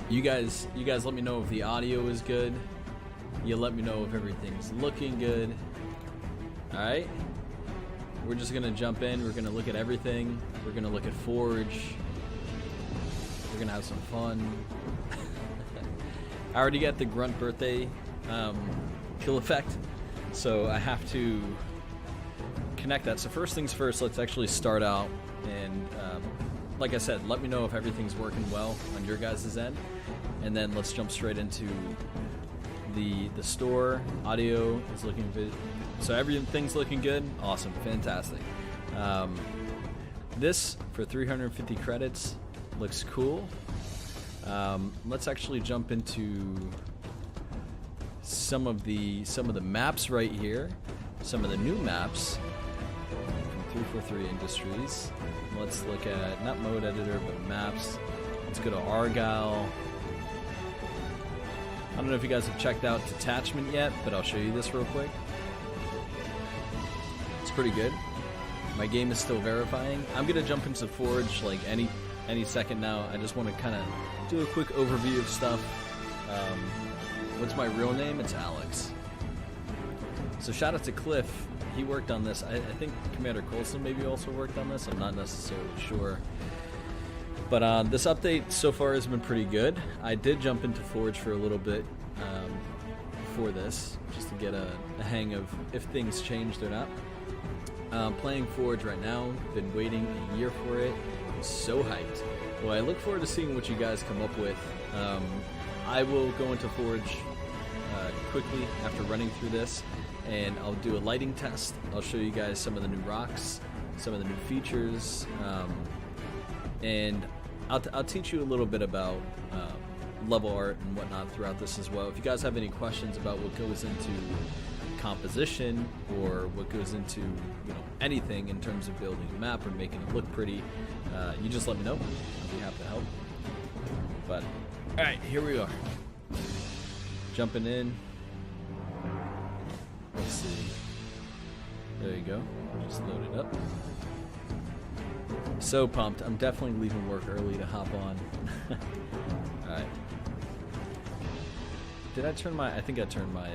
You guys let me know if the audio is good. You let me know if everything's looking good. All right. We're just gonna jump in. We're gonna look at everything. We're gonna look at Forge. We're gonna have some fun. I already got the Grunt birthday kill effect, so I have to connect that. So first things first, let's actually start out and like I said, let me know if everything's working well on your guys' end, and then let's jump straight into the store. Audio is looking good, so everything's looking good. Awesome, fantastic. This for 350 credits looks cool. Let's actually jump into some of the maps right here, some of the new maps from 343 Industries. Let's look at not mode editor but maps. Let's go to Argyle. I don't know if you guys have checked out Detachment yet, but I'll show you this real quick. It's pretty good. My game is still verifying. I'm gonna jump into Forge like any second now. I just want to kind of do a quick overview of stuff. What's my real name? It's Alex. So shout out to Cliff. He worked on this. I think Commander Coulson maybe also worked on this. I'm not necessarily sure. But this update so far has been pretty good. I did jump into Forge for a little bit for this, just to get a hang of if things changed or not. Playing Forge right now. Been waiting a year for it. I'm so hyped. Well, I look forward to seeing what you guys come up with. I will go into Forge quickly after running through this, and I'll do a lighting test. I'll show you guys some of the new rocks, some of the new features, and I'll teach you a little bit about level art and whatnot throughout this as well. If you guys have any questions about what goes into composition or what goes into anything in terms of building a map or making it look pretty, you just let me know. I'll be happy to help. But all right, here we are, jumping in. Let's see. There you go. Just load it up. So pumped. I'm definitely leaving work early to hop on. All right. Did I turn my? I think I turned my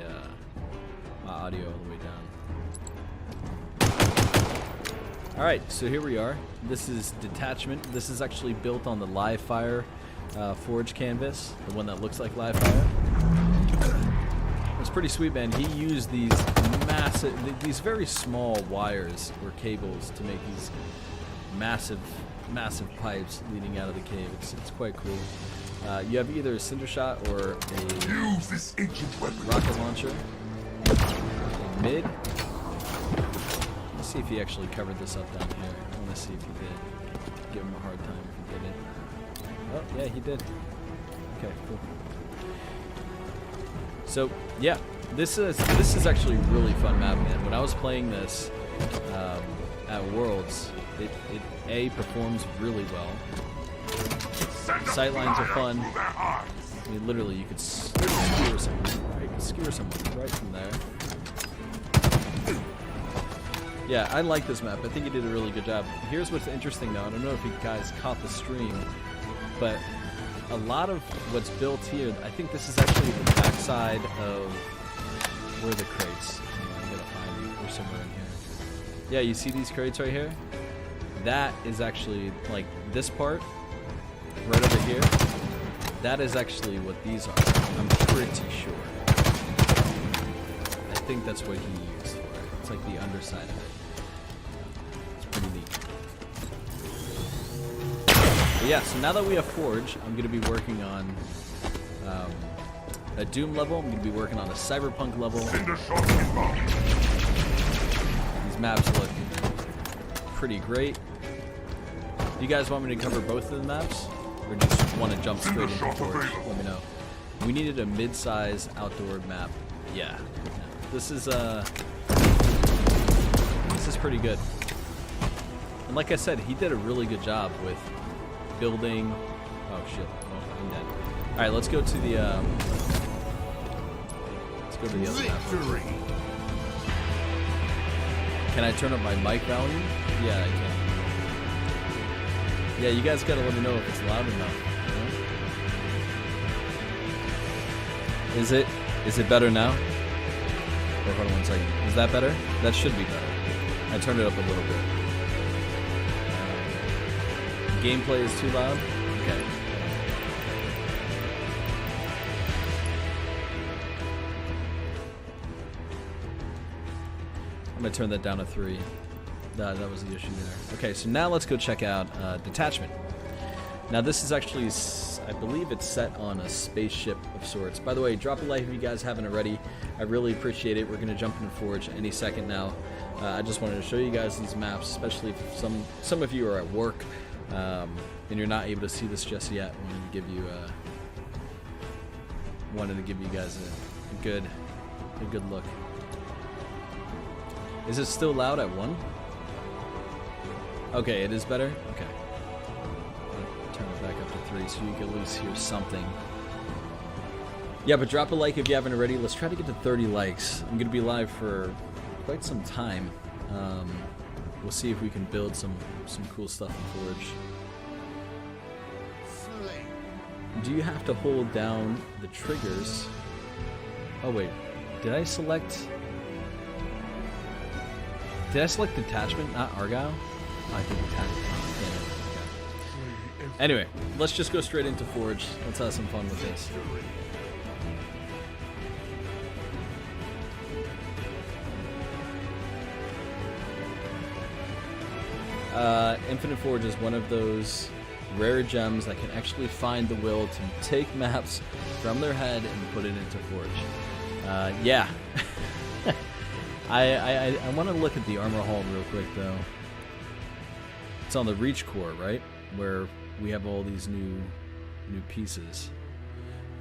my audio all the way down. All right, so here we are. This is Detachment. This is actually built on the Livefire Forge canvas, the one that looks like Livefire. It's pretty sweet, man. He used these these very small wires or cables to make these massive pipes leading out of the cave. It's quite cool. You have either a cinder shot or a Use this ancient weapon. rocket launcher. In mid. Let's see if he actually covered this up down here. I want to see if he did. Give him a hard time if he didn't. Oh, yeah, he did. Okay, cool. So, yeah, this is actually a really fun map, man. When I was playing this at Worlds, it performs really well. Sightlines are fun. I mean, literally, you could skewer someone. Right? You could skewer someone right from there. Yeah, I like this map. I think he did a really good job. Here's what's interesting, though. I don't know if you guys caught the stream, but a lot of what's built here, I think this is actually the backside of where the crates. I'm gonna find it. They're somewhere in here. Yeah, you see these crates right here? That is actually like this part right over here. That is actually what these are. I'm pretty sure. I think that's what he used for it. It's like the underside of it. It's pretty neat. But yeah, so now that we have Forge, I'm going to be working on a Doom level. I'm going to be working on a Cyberpunk level. These maps look pretty great. Do you guys want me to cover both of the maps? Or just want to jump straight into Forge? Let me know. We needed a mid-size outdoor map. Yeah. This is pretty good. And like I said, he did a really good job with building. Oh shit! Oh, I'm dead. All right, let's go to the other map. Can I turn up my mic volume? Yeah, I can. Yeah, you guys gotta let me know if it's loud enough. You know? Is it better now? Wait, hold on 1 second. Is that better? That should be better. I turned it up a little bit. Gameplay is too loud? Okay. I'm gonna turn that down to 3. That was the issue there. Okay, so now let's go check out Detachment. Now this is actually, I believe it's set on a spaceship of sorts. By the way, drop a like if you guys haven't already. I really appreciate it. We're gonna jump into Forge any second now. I just wanted to show you guys these maps, especially if some of you are at work and you're not able to see this just yet. Wanted to give you guys a good look. Is it still loud at 1? Okay, it is better? Okay. I'll turn it back up to 3 so you can at least hear something. Yeah, but drop a like if you haven't already. Let's try to get to 30 likes. I'm going to be live for quite some time. We'll see if we can build some cool stuff in Forge. Do you have to hold down the triggers? Oh wait, did I select Detachment, not Argyle? Oh, I think Detachment. Okay. Anyway, let's just go straight into Forge. Let's have some fun with this. Infinite Forge is one of those rare gems that can actually find the will to take maps from their head and put it into Forge. Yeah. I want to look at the armor hall real quick though. It's on the Reach core, right? Where we have all these new pieces.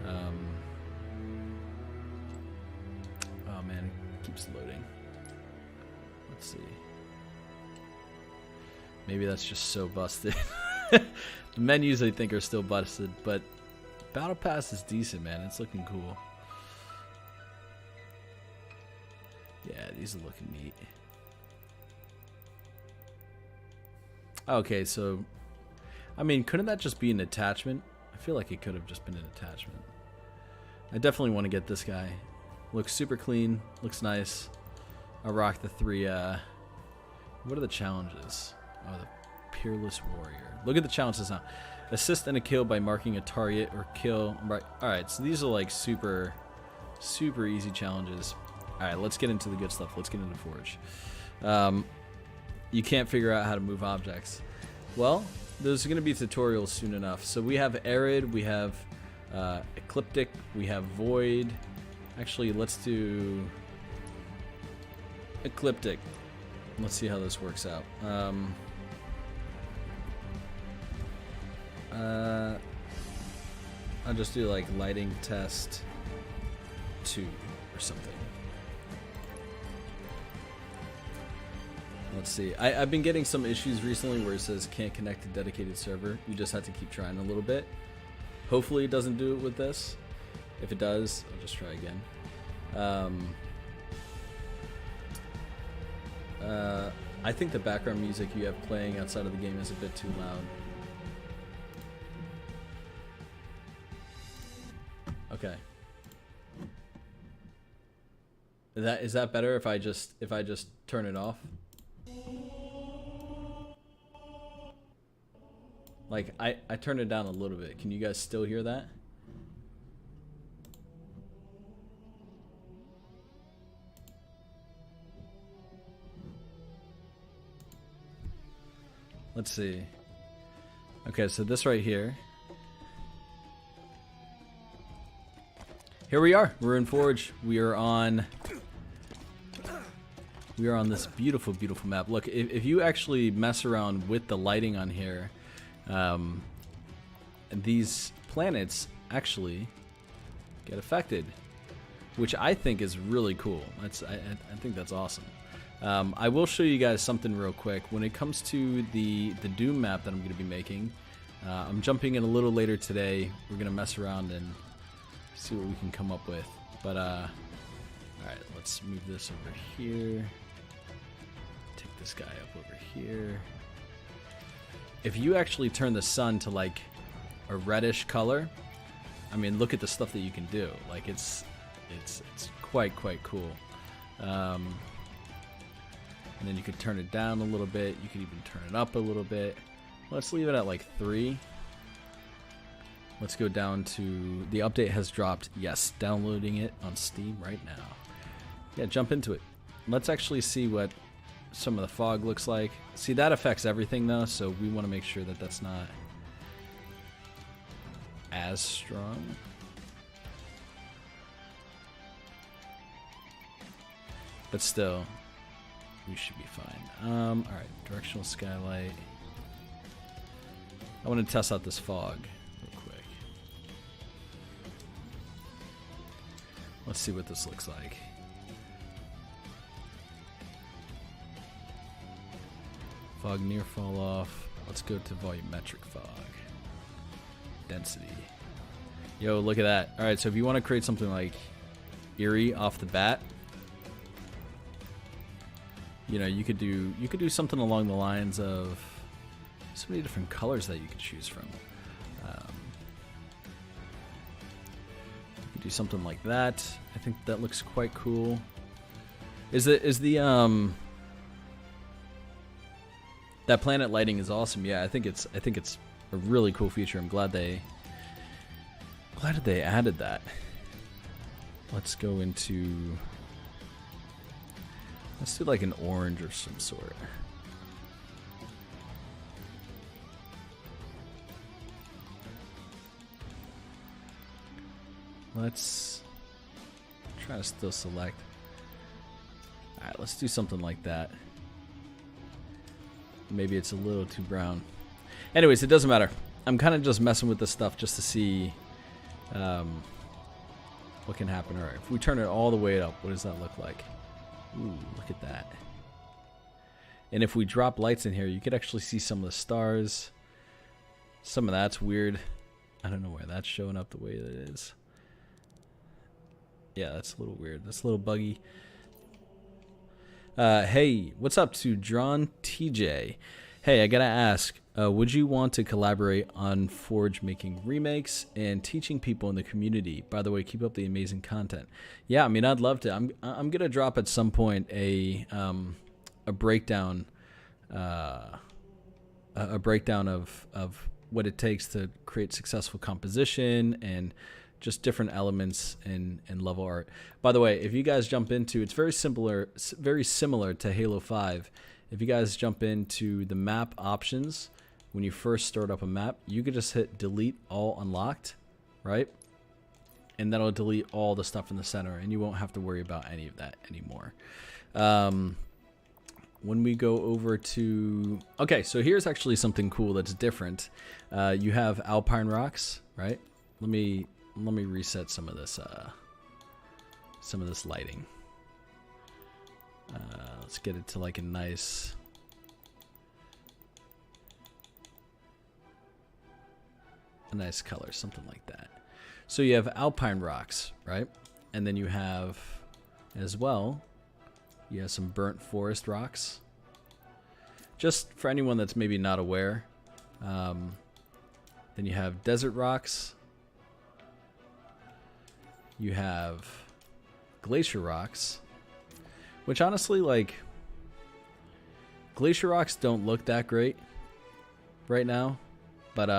Oh man, it keeps loading. Let's see. Maybe that's just so busted. The menus I think are still busted, but Battle Pass is decent, man. It's looking cool. Yeah, these are looking neat. Okay, so I mean, couldn't that just be an attachment? I feel like it could have just been an attachment. I definitely want to get this guy. Looks super clean, looks nice. I'll rock the 3 what are the challenges? Oh, the Peerless Warrior. Look at the challenges now. Assist in a kill by marking a target or kill. Right. Alright, so these are like super easy challenges. Alright, let's get into the good stuff. Let's get into Forge. You can't figure out how to move objects. Well, there's going to be tutorials soon enough. So we have Arid, we have Ecliptic, we have Void. Actually, let's do Ecliptic. Let's see how this works out. I'll just do like lighting test 2 or something. Let's see. I've been getting some issues recently where it says can't connect to dedicated server. You just have to keep trying a little bit. Hopefully it doesn't do it with this. If it does, I'll just try again. I think the background music you have playing outside of the game is a bit too loud. Okay. Is that better if I just turn it off? Like I turned it down a little bit. Can you guys still hear that? Let's see. Okay, so this right here. Here we are. We're in Forge. We are on this beautiful, beautiful map. Look, if you actually mess around with the lighting on here, these planets actually get affected, which I think is really cool. I think that's awesome. I will show you guys something real quick. When it comes to the Doom map that I'm going to be making, I'm jumping in a little later today. We're going to mess around and see what we can come up with. But, alright, let's move this over here. Take this guy up over here. If you actually turn the sun to like a reddish color, I mean, look at the stuff that you can do. Like, it's quite cool. And then you could turn it down a little bit. You could even turn it up a little bit. Let's leave it at like 3. Let's go down to the update has dropped. Yes, downloading it on Steam right now. Yeah, jump into it. Let's actually see what some of the fog looks like. See, that affects everything though, so we want to make sure that that's not as strong. But still, we should be fine. Alright, directional skylight. I want to test out this fog real quick. Let's see what this looks like. Fog near fall off. Let's go to volumetric fog. Density. Yo, look at that. Alright, so if you want to create something like eerie off the bat, you know, you could do something along the lines of so many different colors that you could choose from. You could do something like that. I think that looks quite cool. Is the that planet lighting is awesome. Yeah, I think it's a really cool feature. I'm glad they added that. Let's go into, let's do like an orange or some sort. Let's try to still select. Alright, let's do something like that. Maybe it's a little too brown. Anyways, it doesn't matter. I'm kind of just messing with this stuff just to see what can happen. Alright, if we turn it all the way up, what does that look like? Ooh, look at that. And if we drop lights in here, you could actually see some of the stars. Some of that's weird. I don't know where that's showing up the way that it is. Yeah, that's a little weird. That's a little buggy. Hey, what's up to Drawn TJ? Hey, I gotta ask, would you want to collaborate on Forge making remakes and teaching people in the community? By the way, keep up the amazing content. Yeah, I mean, I'd love to. I'm gonna drop at some point a breakdown, a breakdown of what it takes to create successful composition and just different elements in level art. By the way, if you guys jump into, it's very similar to Halo 5. If you guys jump into the map options, when you first start up a map, you could just hit delete all unlocked, right? And that'll delete all the stuff in the center, and you won't have to worry about any of that anymore. When we go over to, okay, so here's actually something cool that's different. You have alpine rocks, right? Let me reset some of this lighting. Let's get it to like a nice color, something like that. So you have alpine rocks, right? And then you have as well, you have some burnt forest rocks. Just for anyone that's maybe not aware. Then you have desert rocks. You have glacier rocks, which honestly, like, glacier rocks don't look that great right now, but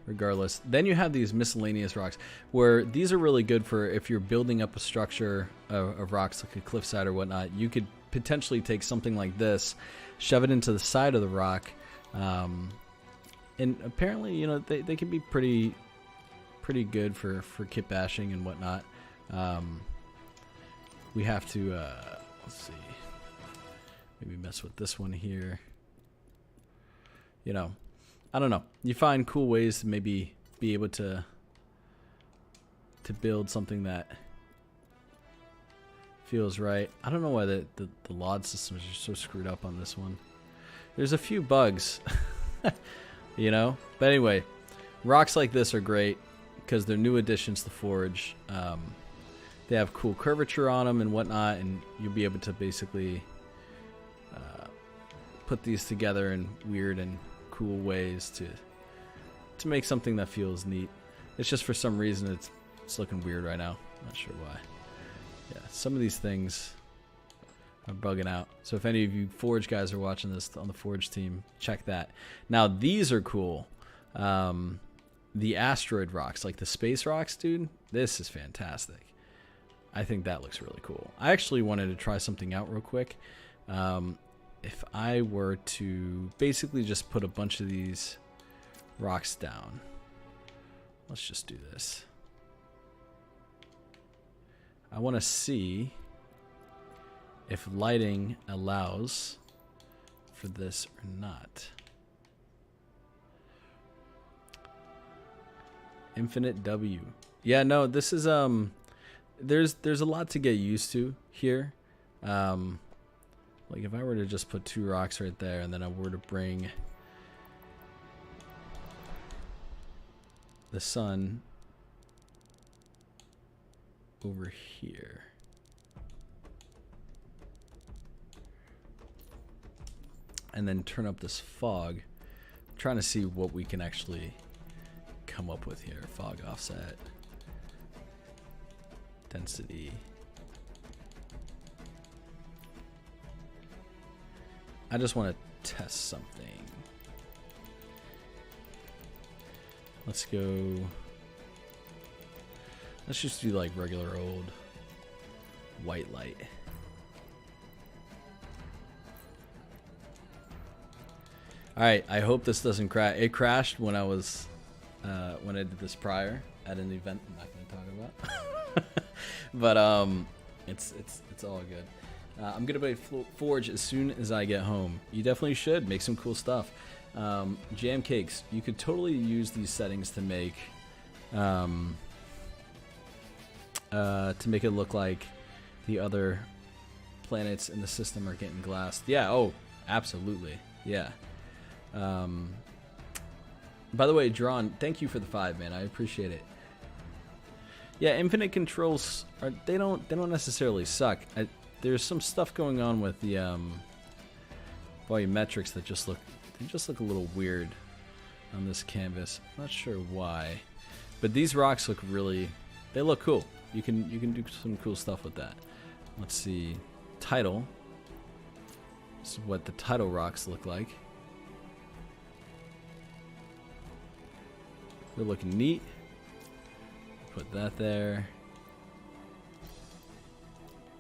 regardless. Then you have these miscellaneous rocks, where these are really good for if you're building up a structure of rocks like a cliffside or whatnot. You could potentially take something like this, shove it into the side of the rock, and apparently, you know, they can be pretty good for kit bashing and whatnot. We have to let's see, maybe mess with this one here. You know, I don't know. You find cool ways to maybe be able to build something that feels right. I don't know why the LOD systems are so screwed up on this one. There's a few bugs, you know. But anyway, rocks like this are great because they're new additions to Forge. They have cool curvature on them and whatnot, and you'll be able to basically put these together in weird and cool ways to make something that feels neat. It's just for some reason it's looking weird right now. Not sure why. Yeah, some of these things are bugging out. So if any of you Forge guys are watching this on the Forge team, check that. Now these are cool. The asteroid rocks, like the space rocks, dude. This is fantastic. I think that looks really cool. I actually wanted to try something out real quick. If I were to basically just put a bunch of these rocks down. Let's just do this. I want to see if lighting allows for this or not. Infinite W. Yeah, no, this is there's a lot to get used to here. Like if I were to just put 2 rocks right there and then I were to bring the sun over here. And then turn up this fog. I'm trying to see what we can actually come up with here. Fog offset. Density. I just want to test something. Let's go. Let's just do like regular old white light. All right, I hope this doesn't crash. It crashed when I was when I did this prior at an event I'm not going to talk about. But it's all good. I'm gonna play Forge as soon as I get home. You definitely should make some cool stuff. Jam cakes. You could totally use these settings to make it look like the other planets in the system are getting glassed. Yeah. Oh, absolutely. Yeah. By the way, Drawn, thank you for the 5, man. I appreciate it. Yeah, infinite controls are they don't necessarily suck. There's some stuff going on with the volumetrics that just look a little weird on this canvas. I'm not sure why, but these rocks look they look cool. You can do some cool stuff with that. Let's see, title. This is what the title rocks look like. They're looking neat. Put that there.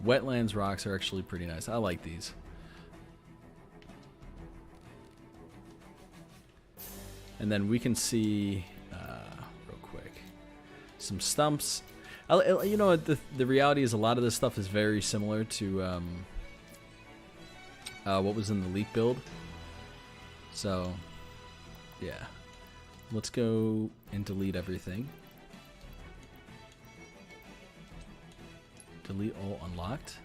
Wetlands rocks are actually pretty nice. I like these. And then we can see, real quick, some stumps. You know, the reality is a lot of this stuff is very similar to what was in the leak build. So, yeah. Let's go and delete everything. Delete all unlocked.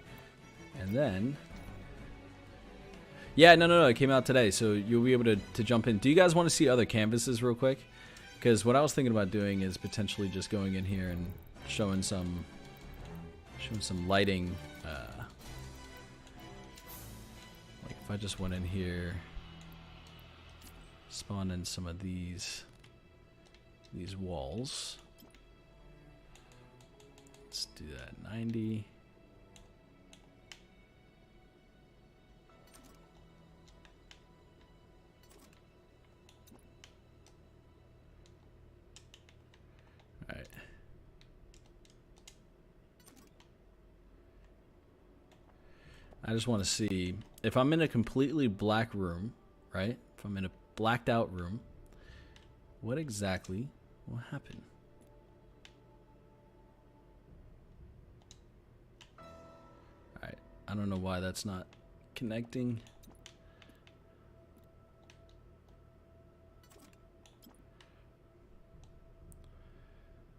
And then... Yeah, no, it came out today, so you'll be able to jump in. Do you guys want to see other canvases real quick? Because what I was thinking about doing is potentially just going in here and showing some lighting. Like if I just went in here, spawn in some of these walls. Let's do that. 90. All right. I just want to see if I'm in a completely black room, right? If I'm in a blacked out room, what exactly will happen? Alright, I don't know why that's not connecting.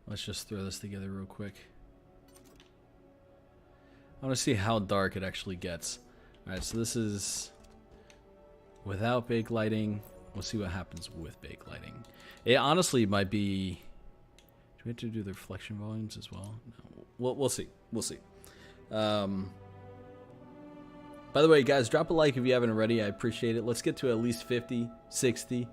Let's just throw this together real quick. I want to see how dark it actually gets. Alright, so this is without bake lighting. We'll see what happens with bake lighting. It honestly might be... Do we have to do the reflection volumes as well? No. We'll see. We'll see. By the way, guys, drop a like if you haven't already. I appreciate it. Let's get to at least 50, 60.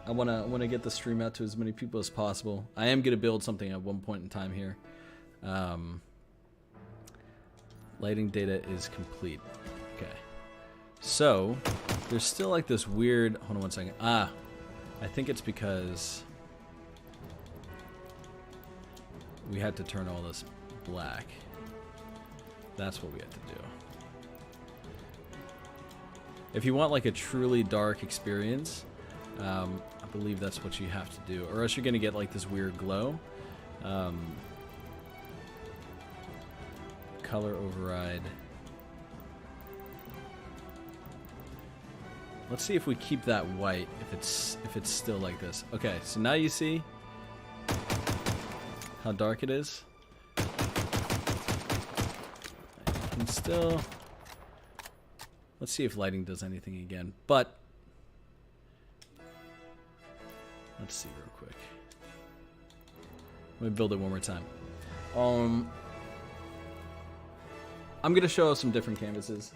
I wanna get the stream out to as many people as possible. I am gonna build something at one point in time here. Lighting data is complete. Okay. So there's still like this weird. Hold on one second. I think it's because we had to turn all this black. That's what we had to do. If you want like a truly dark experience, I believe that's what you have to do, or else you're gonna get like this weird glow. Color override. Let's see if we keep that white. If it's still like this. Okay, so now you see how dark it is. You can still. Let's see if lighting does anything again. But let's see real quick. Let me build it one more time. I'm gonna show some different canvases.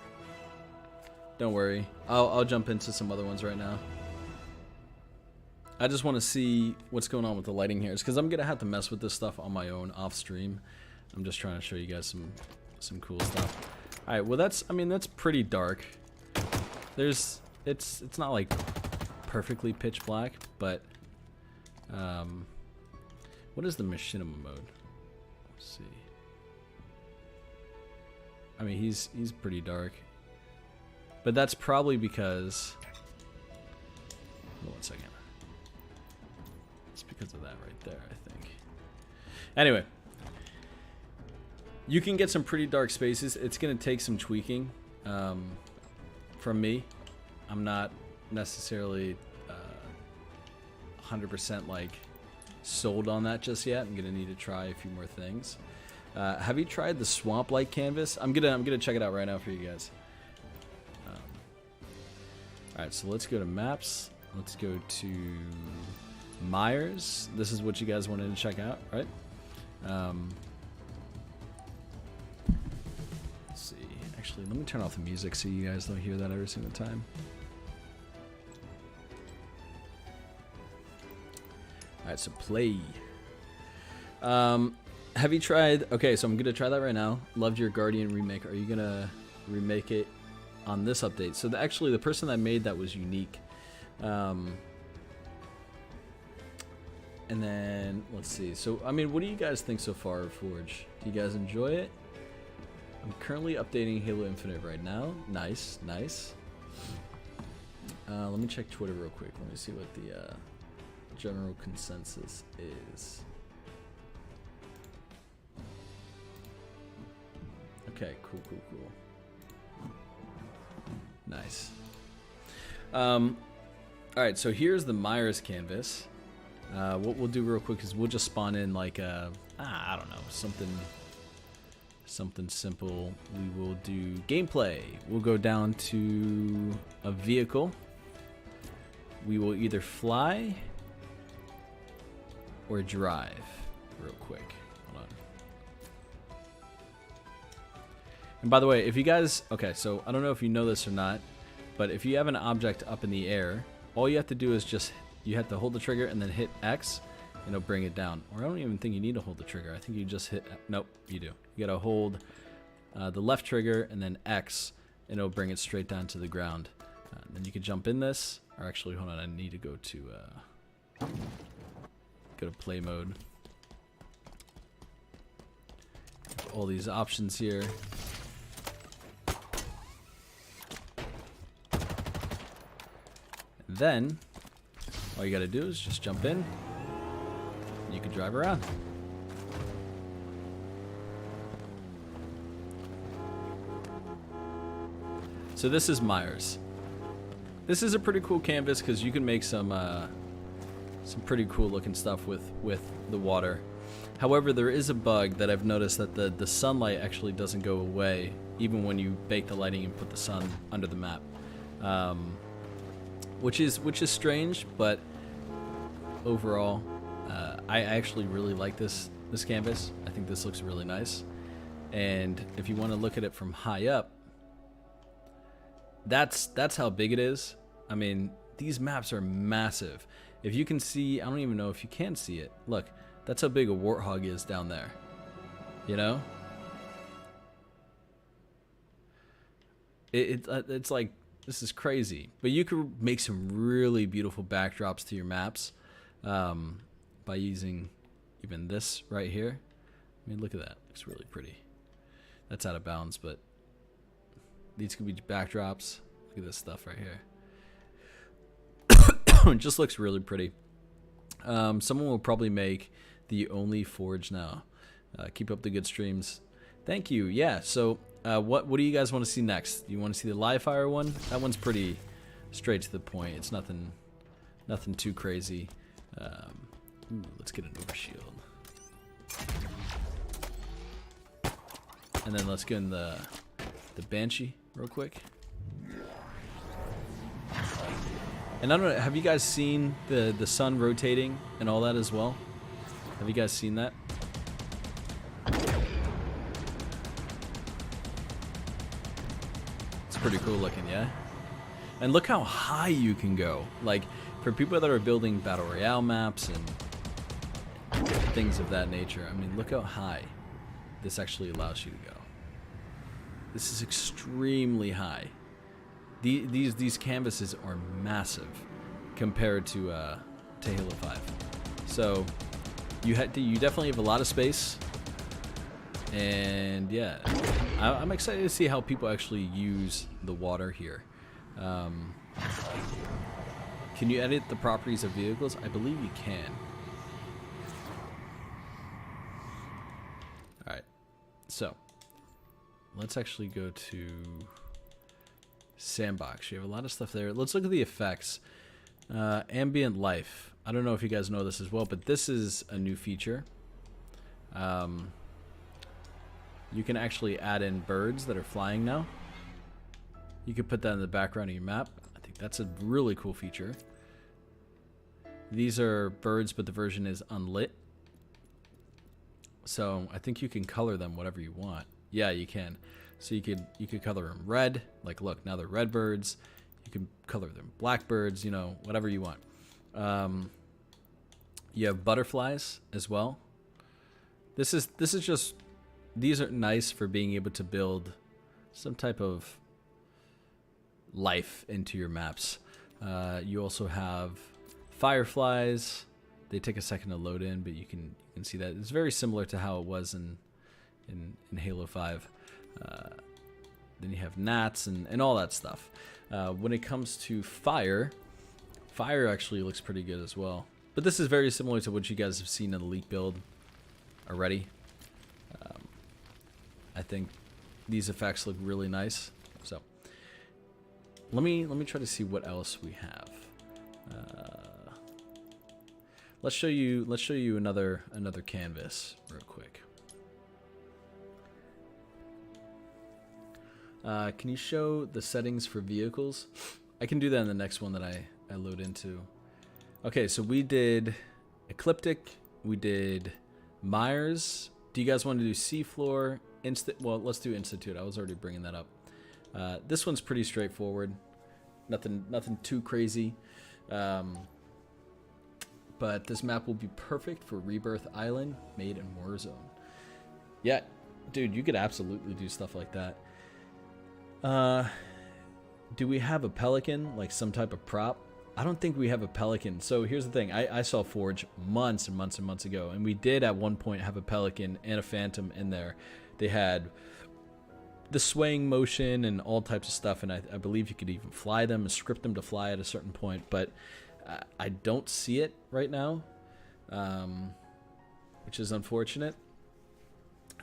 Don't worry. I'll jump into some other ones right now. I just want to see what's going on with the lighting here. It's because I'm gonna have to mess with this stuff on my own off stream. I'm just trying to show you guys some cool stuff. All right. Well, that's pretty dark. It's not like perfectly pitch black, but what is the machinima mode? Let's see. I mean, he's pretty dark, but that's probably because. Hold on 1 second. It's because of that right there, I think. Anyway, you can get some pretty dark spaces. It's gonna take some tweaking from me. I'm not necessarily 100% like sold on that just yet. I'm gonna need to try a few more things. Have you tried the Swamp Light canvas? I'm gonna check it out right now for you guys. All right, so let's go to maps. Let's go to Myers. This is what you guys wanted to check out, right? Let's see. Actually, let me turn off the music so you guys don't hear that every single time. All right, so play. Have you tried? Okay, so I'm gonna try that right now. Loved your Guardian remake. Are you gonna remake it on this update? So actually, the person that made that was unique. And then let's see. So I mean, what do you guys think so far of Forge? Do you guys enjoy it? I'm currently updating Halo Infinite right now. Nice, nice. Let me check Twitter real quick. Let me see what the general consensus is. Okay, cool. Nice. Alright, so here's the Myers canvas. What we'll do real quick is we'll just spawn in like I don't know, something simple. We will do gameplay. We'll go down to a vehicle. We will either fly or drive real quick. And by the way, if you guys, okay, so I don't know if you know this or not, but if you have an object up in the air, all you have to do is you have to hold the trigger and then hit X, and it'll bring it down. Or I don't even think you need to hold the trigger. I think you just hit, nope, you do. You gotta hold the left trigger and then X, and it'll bring it straight down to the ground. Then you can jump in this, or actually, hold on, I need to go to play mode. All these options here. Then all you gotta do is just jump in and you can drive around. So this is Myers. This is a pretty cool canvas because you can make some pretty cool looking stuff with the water. However, there is a bug that I've noticed, that the sunlight actually doesn't go away even when you bake the lighting and put the sun under the map. Which is strange, but overall, I actually really like this canvas. I think this looks really nice. And if you want to look at it from high up, that's how big it is. I mean, these maps are massive. If you can see, I don't even know if you can see it. Look, that's how big a warthog is down there. You know? It's like, this is crazy. But you could make some really beautiful backdrops to your maps by using even this right here. I mean, look at that. Looks really pretty. That's out of bounds, but these could be backdrops. Look at this stuff right here. It just looks really pretty. Someone will probably make the only forge now. Keep up the good streams. Thank you. Yeah, so what do you guys want to see next? You want to see the live fire one? That one's pretty straight to the point. It's nothing too crazy. Ooh, let's get an overshield. And then let's get in the Banshee real quick. And I don't know, have you guys seen the sun rotating and all that as well? Have you guys seen that? It's pretty cool looking, yeah? And look how high you can go. Like, for people that are building Battle Royale maps and things of that nature, I mean, look how high this actually allows you to go. This is extremely high. These canvases are massive compared to Halo 5. So you definitely have a lot of space, and yeah, I'm excited to see how people actually use the water here. Can you edit the properties of vehicles? I believe you can. All right, so let's actually go to Sandbox. You have a lot of stuff there. Let's look at the effects. Ambient life. I don't know if you guys know this as well, but this is a new feature. You can actually add in birds that are flying now. You can put that in the background of your map. I think that's a really cool feature. These are birds, but the version is unlit. So I think you can color them whatever you want. Yeah, you can. So you could color them red. Like, look, now they're red birds. You can color them black birds. You know, whatever you want. You have butterflies as well. This is just, these are nice for being able to build some type of life into your maps. You also have fireflies. They take a second to load in, but you can see that it's very similar to how it was in Halo 5. Then you have gnats and all that stuff. When it comes to fire actually looks pretty good as well. But this is very similar to what you guys have seen in the Elite build already. I think these effects look really nice. So let me try to see what else we have. Let's show you another canvas real quick. Can you show the settings for vehicles? I can do that in the next one that I load into. Okay, so we did Ecliptic, we did Myers. Do you guys want to do Seafloor? Well, let's do Institute. I was already bringing that up. This one's pretty straightforward. Nothing too crazy. But this map will be perfect for Rebirth Island, made in Warzone. Yeah, dude, you could absolutely do stuff like that. Do we have a pelican, like some type of prop? I don't think we have a pelican. So here's the thing. I saw Forge months and months and months ago, and we did at one point have a pelican and a phantom in there. They had the swaying motion and all types of stuff, and I believe you could even fly them and script them to fly at a certain point, but I don't see it right now, which is unfortunate.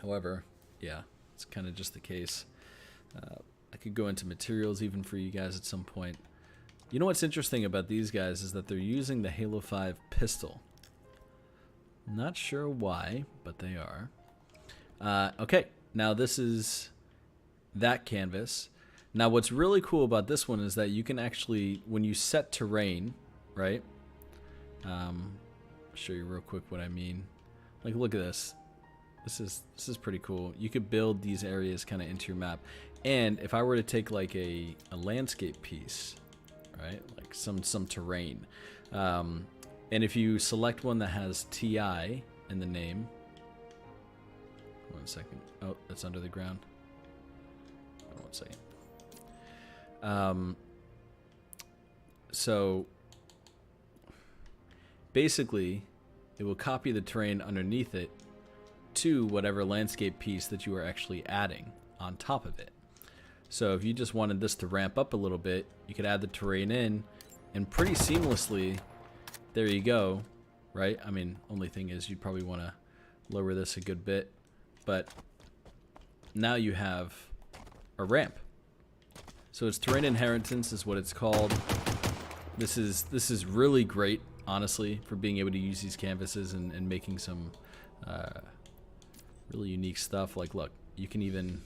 However, yeah, it's kind of just the case. I could go into materials even for you guys at some point. You know what's interesting about these guys is that they're using the Halo 5 pistol. Not sure why, but they are. Okay, now this is that canvas. Now what's really cool about this one is that you can actually, when you set terrain, right? I'll show you real quick what I mean. Like, look at this. This is pretty cool. You could build these areas kind of into your map. And if I were to take like a landscape piece, right, like some terrain, And if you select one that has TI in the name, 1 second. Oh, that's under the ground. 1 second. So basically, it will copy the terrain underneath it to whatever landscape piece that you are actually adding on top of it. So if you just wanted this to ramp up a little bit, you could add the terrain in, and pretty seamlessly, there you go, right? I mean, only thing is you'd probably want to lower this a good bit, but now you have a ramp. So it's terrain inheritance is what it's called. This is really great, honestly, for being able to use these canvases and making some really unique stuff. Like, look, you can even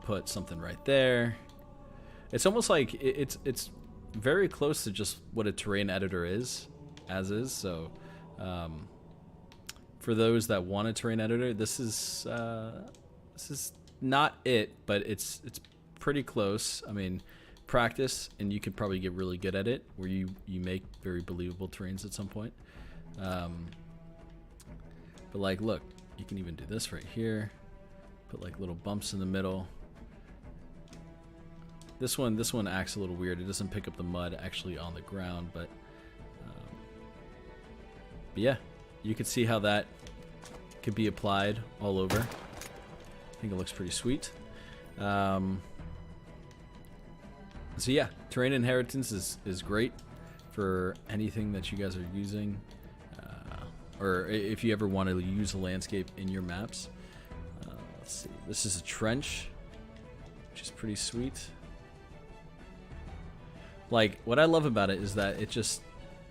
put something right there. It's almost like it's very close to just what a terrain editor is, as is. So for those that want a terrain editor, this is not it, but it's pretty close. I mean, practice and you could probably get really good at it, where you make very believable terrains at some point. But like, look, you can even do this right here. Put like little bumps in the middle. This one acts a little weird. It doesn't pick up the mud actually on the ground, but yeah, you can see how that could be applied all over. I think it looks pretty sweet. So yeah, terrain inheritance is great for anything that you guys are using, or if you ever want to use a landscape in your maps. Let's see. This is a trench, which is pretty sweet. Like, what I love about it is that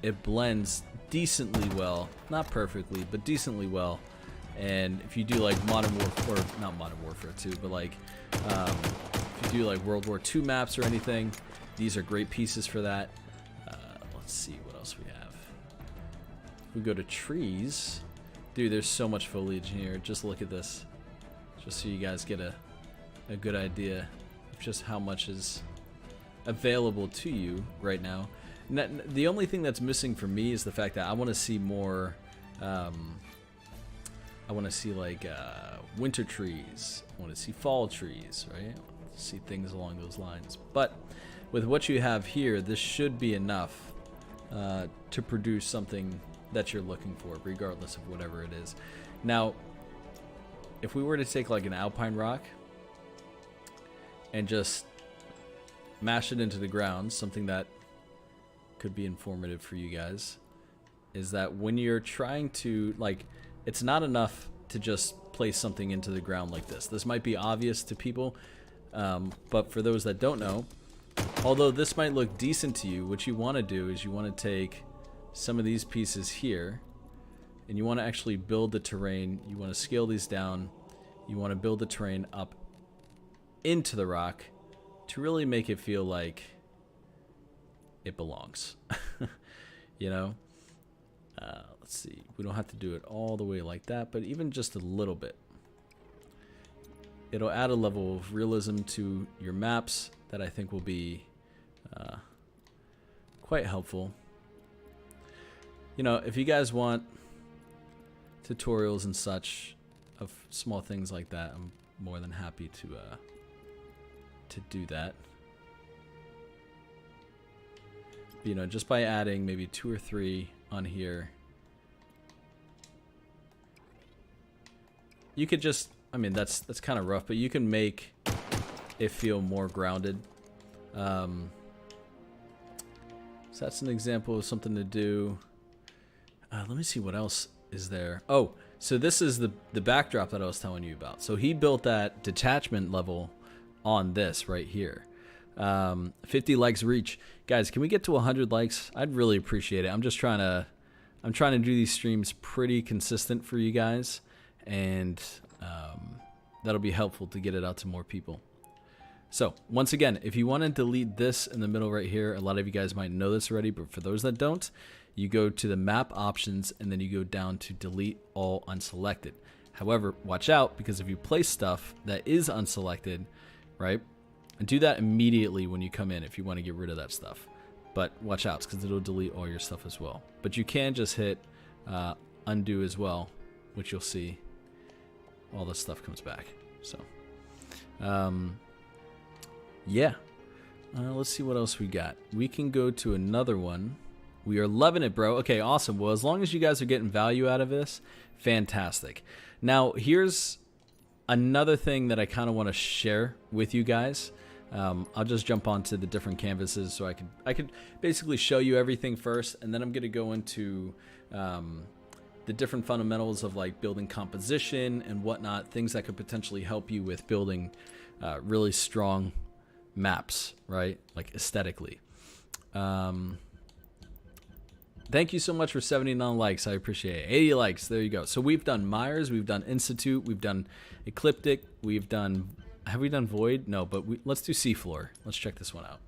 it blends decently well, not perfectly, but decently well. And if you do like Modern Warfare, or not Modern Warfare 2, but like if you do like World War II maps or anything, these are great pieces for that. Let's see what else we have. If we go to trees, dude, there's so much foliage in here. Just look at this, just so you guys get a good idea of just how much is available to you right now. The only thing that's missing for me is the fact that I want to see more. I want to see like winter trees. I want to see fall trees, right? I want to see things along those lines. But with what you have here, this should be enough to produce something that you're looking for, regardless of whatever it is. Now, if we were to take like an alpine rock and just mash it into the ground, something that could be informative for you guys is that when you're trying to, like, it's not enough to just place something into the ground like this. This might be obvious to people, but for those that don't know, although this might look decent to you, what you want to do is you want to take some of these pieces here and you want to actually build the terrain. You want to scale these down. You want to build the terrain up into the rock to really make it feel like it belongs. You know? Let's see. We don't have to do it all the way like that, but even just a little bit. It'll add a level of realism to your maps that I think will be quite helpful. You know, if you guys want tutorials and such of small things like that, I'm more than happy to do that. You know, just by adding maybe 2 or 3 on here, you could just, I mean, that's kind of rough, but you can make it feel more grounded. So that's an example of something to do. Let me see what else is there. Oh, so this is the backdrop that I was telling you about. So he built that detachment level on this right here. 50 likes reach. Guys, can we get to 100 likes? I'd really appreciate it. I'm trying to do these streams pretty consistent for you guys, and that'll be helpful to get it out to more people. So once again, if you want to delete this in the middle right here, a lot of you guys might know this already, but for those that don't, you go to the map options and then you go down to delete all unselected. However, watch out, because if you place stuff that is unselected, right, and do that immediately when you come in if you want to get rid of that stuff. but watch out because it'll delete all your stuff as well. But you can just hit undo as well, which you'll see all the stuff comes back. So yeah, let's see what else we got. We can go to another one. We are loving it, bro. Okay, awesome. Well, as long as you guys are getting value out of this, fantastic. Now here's another thing that I kind of want to share with you guys. I'll just jump onto the different canvases so I could basically show you everything first, and then I'm going to go into the different fundamentals of like building composition and whatnot, things that could potentially help you with building really strong maps, right? Like aesthetically. Thank you so much for 79 likes. I appreciate it. 80 likes. There you go. So we've done Myers, we've done Institute, we've done Ecliptic, we've done... Have we done Void? No, but let's do Seafloor. Let's check this one out.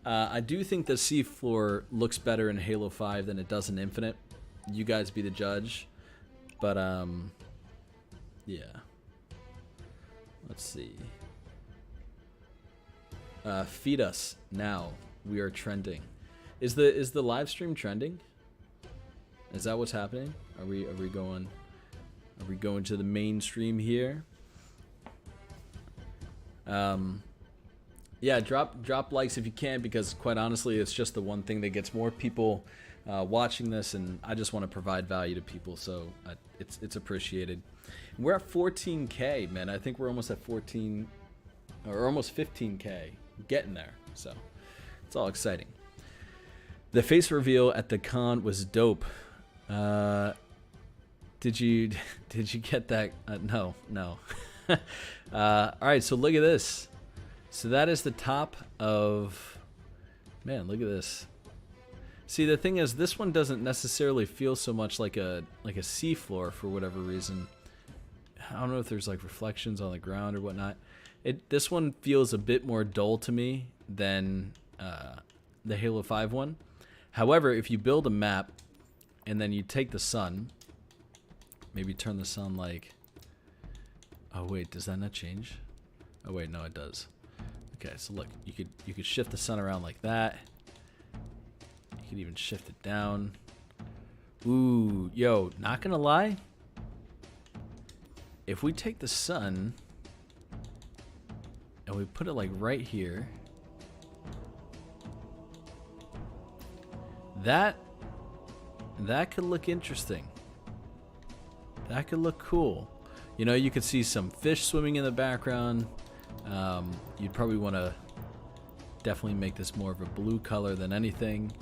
I do think the Seafloor looks better in Halo 5 than it does in Infinite. You guys be the judge. But, yeah. Let's see. Feed us now. We are trending. Is the live stream trending? Is that what's happening? Are we going to the mainstream here? Yeah, drop likes if you can, because quite honestly, it's just the one thing that gets more people watching this, and I just want to provide value to people, so it's appreciated. We're at 14K, man. I think we're almost at 14 or almost 15K, getting there. So it's all exciting. The face reveal at the con was dope. Did you get that? No. All right, so look at this. So that is the top of, man, look at this. See, the thing is, this one doesn't necessarily feel so much like a seafloor for whatever reason. I don't know if there's like reflections on the ground or whatnot. This one feels a bit more dull to me than the Halo 5 one. However, if you build a map and then you take the sun, maybe turn the sun like, oh wait, does that not change? Oh wait, no, it does. Okay, so look, you could shift the sun around like that. You could even shift it down. Ooh, yo, not gonna lie. If we take the sun and we put it like right here, that could look interesting. That could look cool. You know, you could see some fish swimming in the background. You'd probably want to definitely make this more of a blue color than anything.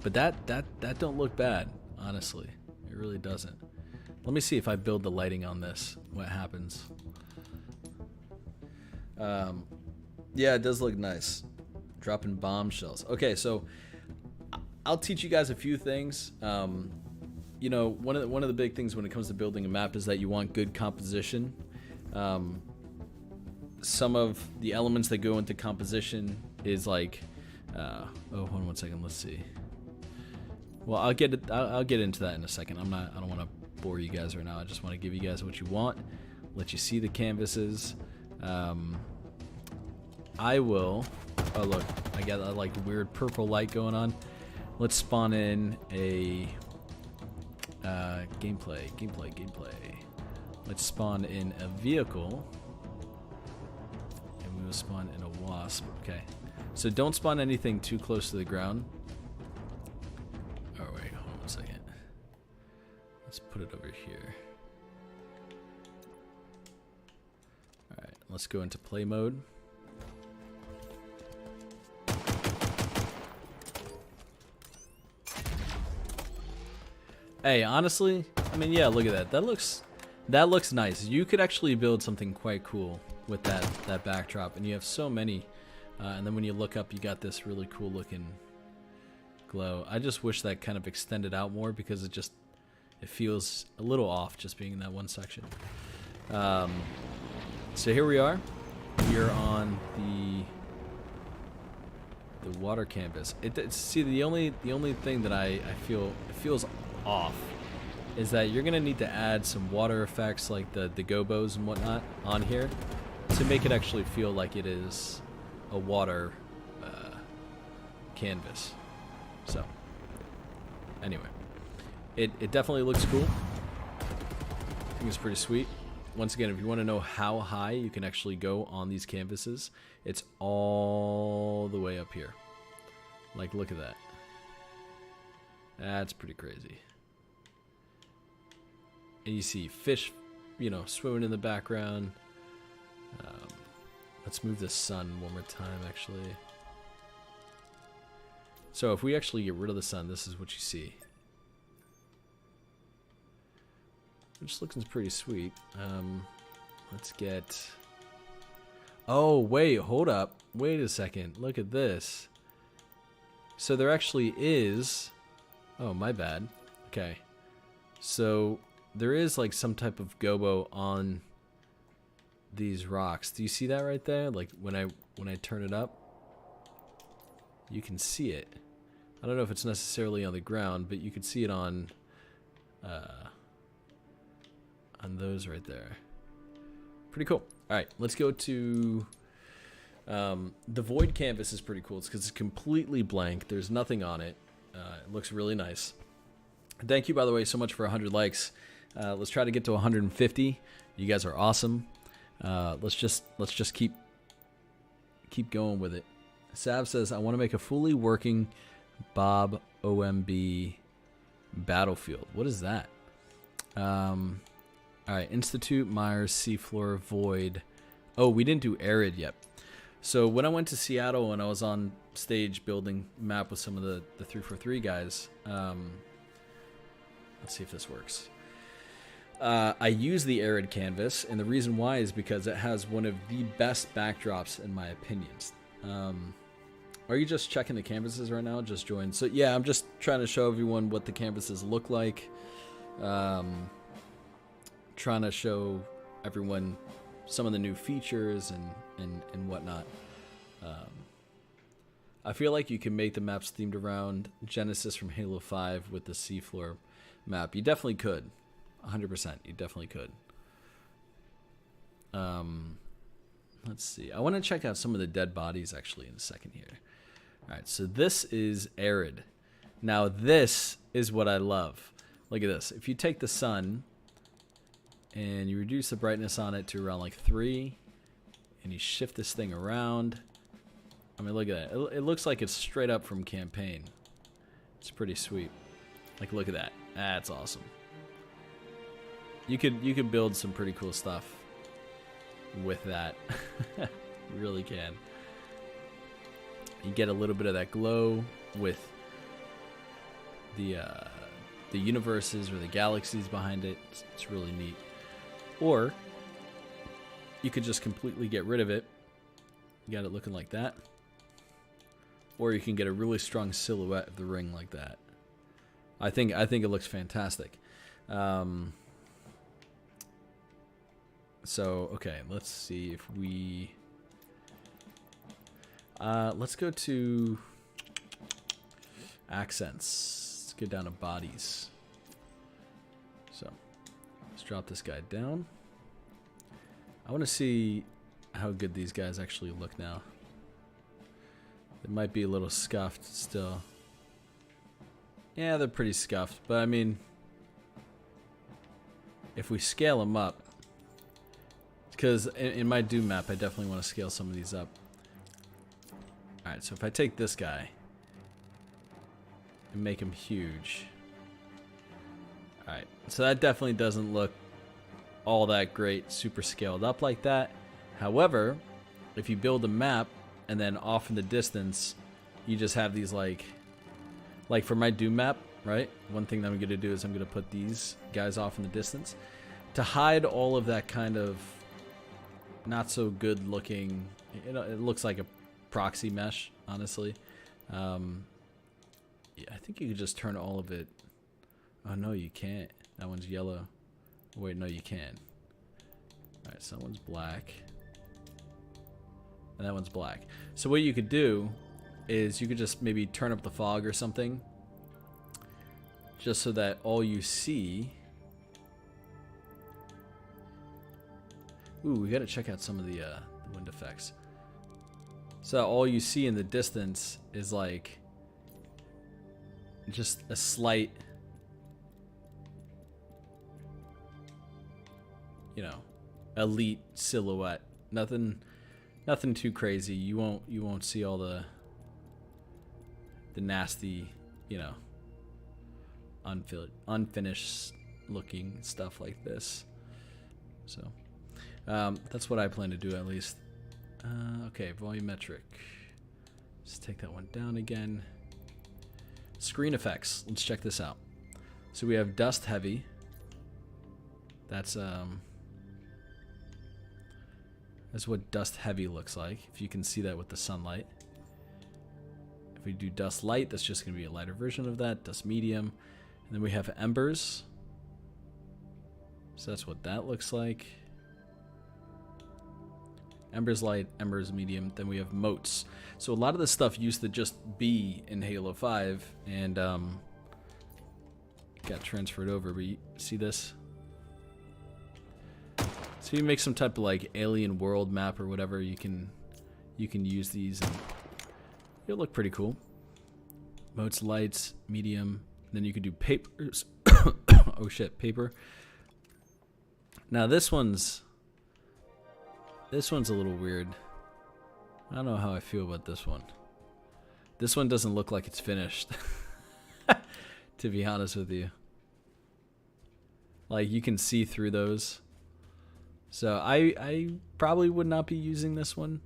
But that don't look bad, honestly. It really doesn't. Let me see if I build the lighting on this. What happens? Yeah, it does look nice. Dropping bombshells. Okay, so I'll teach you guys a few things. You know, one of the big things when it comes to building a map is that you want good composition. Some of the elements that go into composition is like, oh, hold on one second. Let's see. Well, I'll get into that in a second. I don't want to bore you guys right now. I just want to give you guys what you want, let you see the canvases. I will. Oh look, I got a like weird purple light going on. Let's spawn in a gameplay. Let's spawn in a vehicle, and we will spawn in a wasp. Okay, so don't spawn anything too close to the ground. Oh wait, hold on 1 second. Let's put it over here. All right, let's go into play mode. Hey, honestly, I mean, yeah, look at that. That looks nice. You could actually build something quite cool with that backdrop, and you have so many. And then when you look up, you got this really cool looking glow. I just wish that kind of extended out more because it feels a little off just being in that one section. So here we are. We are on the water canvas. See, the only thing that I feel it feels off is that you're gonna need to add some water effects like the gobos and whatnot on here to make it actually feel like it is a water canvas. So, anyway, it definitely looks cool. I think it's pretty sweet. Once again, if you want to know how high you can actually go on these canvases, it's all the way up here. Like, look at that. That's pretty crazy. And you see fish, you know, swimming in the background. Let's move the sun one more time, actually. So if we actually get rid of the sun, this is what you see. Which looks pretty sweet. Let's get... Oh, wait, hold up. Wait a second. Look at this. So there actually is... Oh, my bad. Okay. So there is like some type of gobo on these rocks. Do you see that right there? Like when I turn it up, you can see it. I don't know if it's necessarily on the ground, but you can see it on those right there. Pretty cool. All right, let's go to the void canvas. Is pretty cool. It's because it's completely blank. There's nothing on it. It looks really nice. Thank you, by the way, so much for 100 likes. Let's try to get to 150. You guys are awesome. Let's just keep going with it. Sav says, I want to make a fully working Bob OMB Battlefield. What is that? All right, Institute, Myers, Seafloor, Void. Oh, we didn't do Arid yet. So when I went to Seattle and I was on stage building map with some of the 343 guys, let's see if this works. I use the Arid canvas, and the reason why is because it has one of the best backdrops in my opinions. Are you just checking the canvases right now? Just joined. So yeah, I'm just trying to show everyone what the canvases look like. Trying to show everyone some of the new features and whatnot. I feel like you can make the maps themed around Genesis from Halo 5 with the Seafloor map. You definitely could. 100%. You definitely could. Let's see. I want to check out some of the dead bodies actually in a second here. All right, so this is Arid. Now this is what I love. Look at this. If you take the sun and you reduce the brightness on it to around like 3, and you shift this thing around, I mean, look at that. It looks like it's straight up from Campaign. It's pretty sweet. Like, look at that. That's awesome. You could build some pretty cool stuff with that. You really can. You get a little bit of that glow with the universes or the galaxies behind it. It's really neat. Or you could just completely get rid of it. You got it looking like that. Or you can get a really strong silhouette of the ring like that. I think it looks fantastic. So, okay, let's see if we... let's go to accents. Let's get down to bodies. So, let's drop this guy down. I want to see how good these guys actually look now. They might be a little scuffed still. Yeah, they're pretty scuffed, but I mean, if we scale them up, because in my Doom map, I definitely want to scale some of these up. Alright, so if I take this guy and make him huge. Alright, so that definitely doesn't look all that great, super scaled up like that. However, if you build a map and then off in the distance, you just have these like for my Doom map, right? One thing that I'm going to do is I'm going to put these guys off in the distance to hide all of that kind of not so good looking, you know, it looks like a proxy mesh, honestly. Yeah, I think you could just turn all of it. Oh no, you can't. That one's yellow. Wait, no, you can. Alright, so that one's black. And that one's black. So what you could do is you could just maybe turn up the fog or something, just so that all you see... Ooh, we gotta check out some of the wind effects. So all you see in the distance is like just a slight, you know, elite silhouette. Nothing too crazy. You won't see all the nasty, you know, unfinished looking stuff like this. So that's what I plan to do, at least. Okay, volumetric. Just take that one down again. Screen effects. Let's check this out. So we have dust heavy. That's what dust heavy looks like, if you can see that with the sunlight. If we do dust light, that's just going to be a lighter version of that. Dust medium. And then we have embers. So that's what that looks like. Embers light, embers medium. Then we have motes. So a lot of this stuff used to just be in Halo 5 and got transferred over. But you see this? So you make some type of like alien world map or whatever, you can use these and it'll look pretty cool. Motes, lights, medium. Then you can do papers. Oh shit, paper. Now this one's a little weird. I don't know how I feel about this one. This one doesn't look like it's finished. To be honest with you. Like you can see through those. So I probably would not be using this one.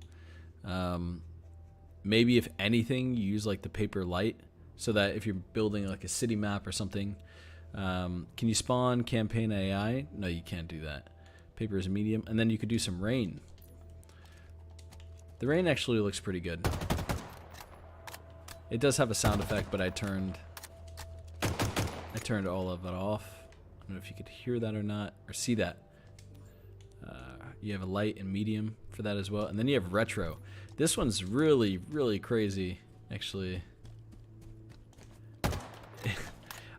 Maybe if anything, you use like the paper light so that if you're building like a city map or something. Can you spawn campaign AI? No, you can't do that. Paper is medium. And then you could do some rain. The rain actually looks pretty good. It does have a sound effect, but I turned all of it off. I don't know if you could hear that or not, or see that. You have a light and medium for that as well. And then you have retro. This one's really, really crazy, actually.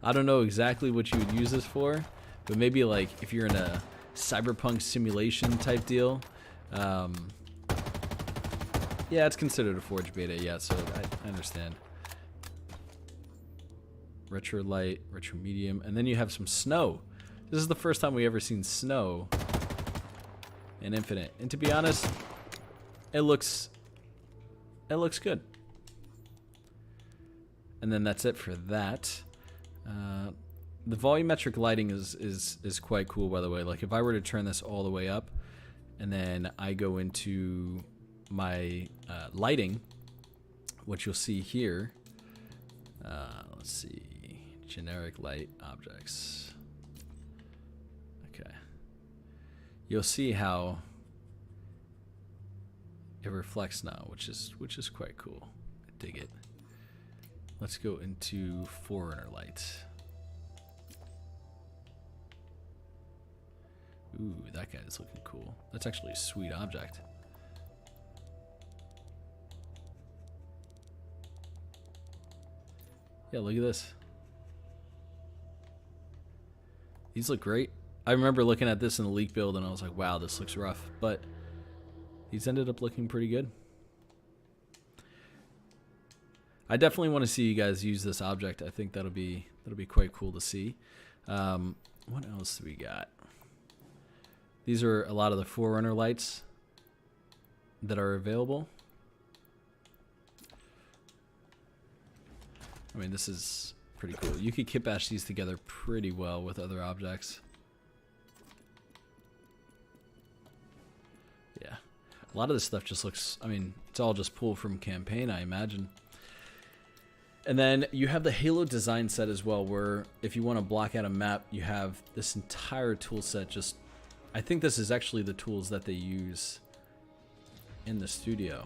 I don't know exactly what you would use this for, but maybe like if you're in a cyberpunk simulation type deal. Yeah, it's considered a Forge beta, yeah, so I understand. Retro light, retro medium, and then you have some snow. This is the first time we ever seen snow in Infinite. And to be honest, it looks good. And then that's it for that. The volumetric lighting is quite cool, by the way. Like if I were to turn this all the way up and then I go into my lighting, what you'll see here, let's see, generic light objects. Okay. You'll see how it reflects now, which is quite cool. I dig it. Let's go into Forerunner light. Ooh, that guy is looking cool. That's actually a sweet object. Yeah, look at this. These look great. I remember looking at this in the leak build and I was like, wow, this looks rough. But these ended up looking pretty good. I definitely want to see you guys use this object. I think that'll be quite cool to see. What else do we got? These are a lot of the Forerunner lights that are available. I mean, this is pretty cool. You could kit bash these together pretty well with other objects. Yeah. A lot of this stuff just looks, I mean, it's all just pulled from campaign, I imagine. And then you have the Halo design set as well, where if you want to block out a map, you have this entire tool set. Just, I think this is actually the tools that they use in the studio.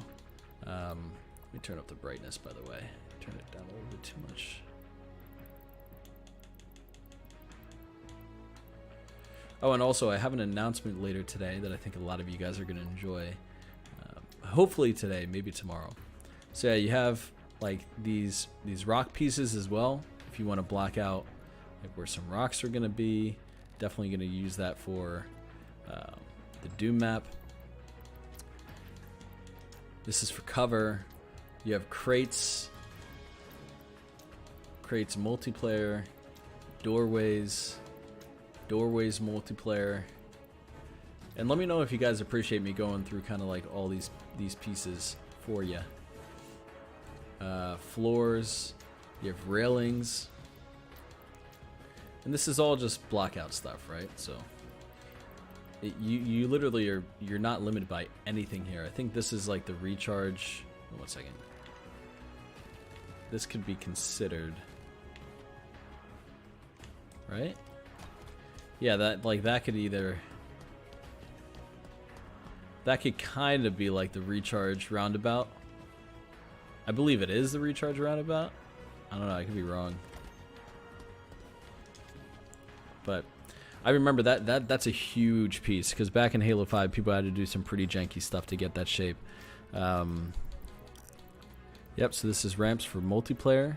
Let me turn up the brightness, by the way. Turn it down a little bit too much. Oh, and also I have an announcement later today that I think a lot of you guys are going to enjoy. Hopefully today, maybe tomorrow. So yeah, you have like these rock pieces as well. If you want to block out like where some rocks are going to be, definitely going to use that for the Doom map. This is for cover. You have crates creates multiplayer, doorways multiplayer. And let me know if you guys appreciate me going through kind of like all these pieces for you. Floors, you have railings. And this is all just blockout stuff, right? So you literally you're not limited by anything here. I think this is like the recharge. Oh, 1 second. This could be considered, right? Yeah, that could either, that could kind of be like the recharge roundabout. I believe it is the recharge roundabout. I don't know, I could be wrong. But I remember that's a huge piece, because back in Halo 5 people had to do some pretty janky stuff to get that shape. Yep, so this is ramps for multiplayer.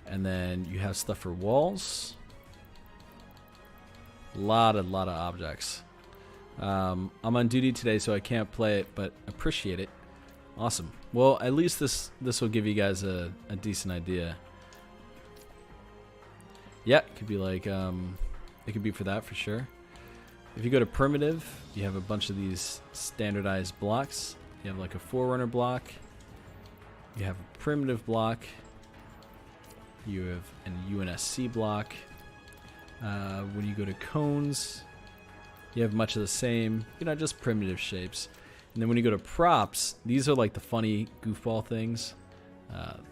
And then you have stuff for walls. Lot of objects. I'm on duty today, so I can't play it, but appreciate it. Awesome. Well, at least this will give you guys a decent idea. Yeah, it could be like, it could be for that for sure. If you go to primitive, you have a bunch of these standardized blocks. You have like a Forerunner block. You have a primitive block. You have an UNSC block. When you go to cones, you have much of the same, just primitive shapes. And then when you go to props, these are like the funny goofball things.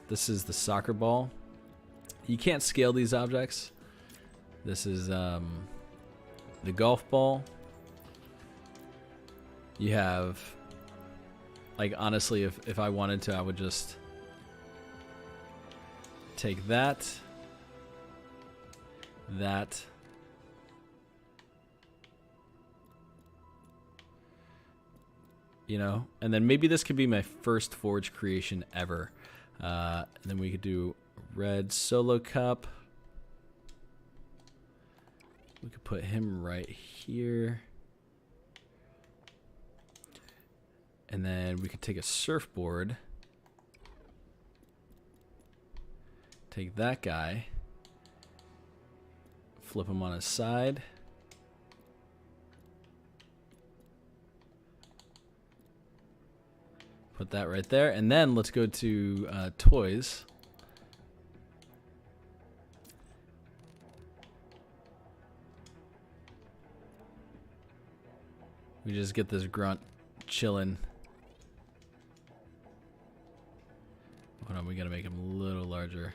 This is the soccer ball. You can't scale these objects. This is the golf ball. You have, like, honestly, if I wanted to, I would just take that, and then maybe this could be my first Forge creation ever. And then we could do red solo cup. We could put him right here. And then we could take a surfboard. Take that guy. Flip him on his side. Put that right there. And then let's go to toys. We just get this grunt chilling. Hold on, we gotta make him a little larger.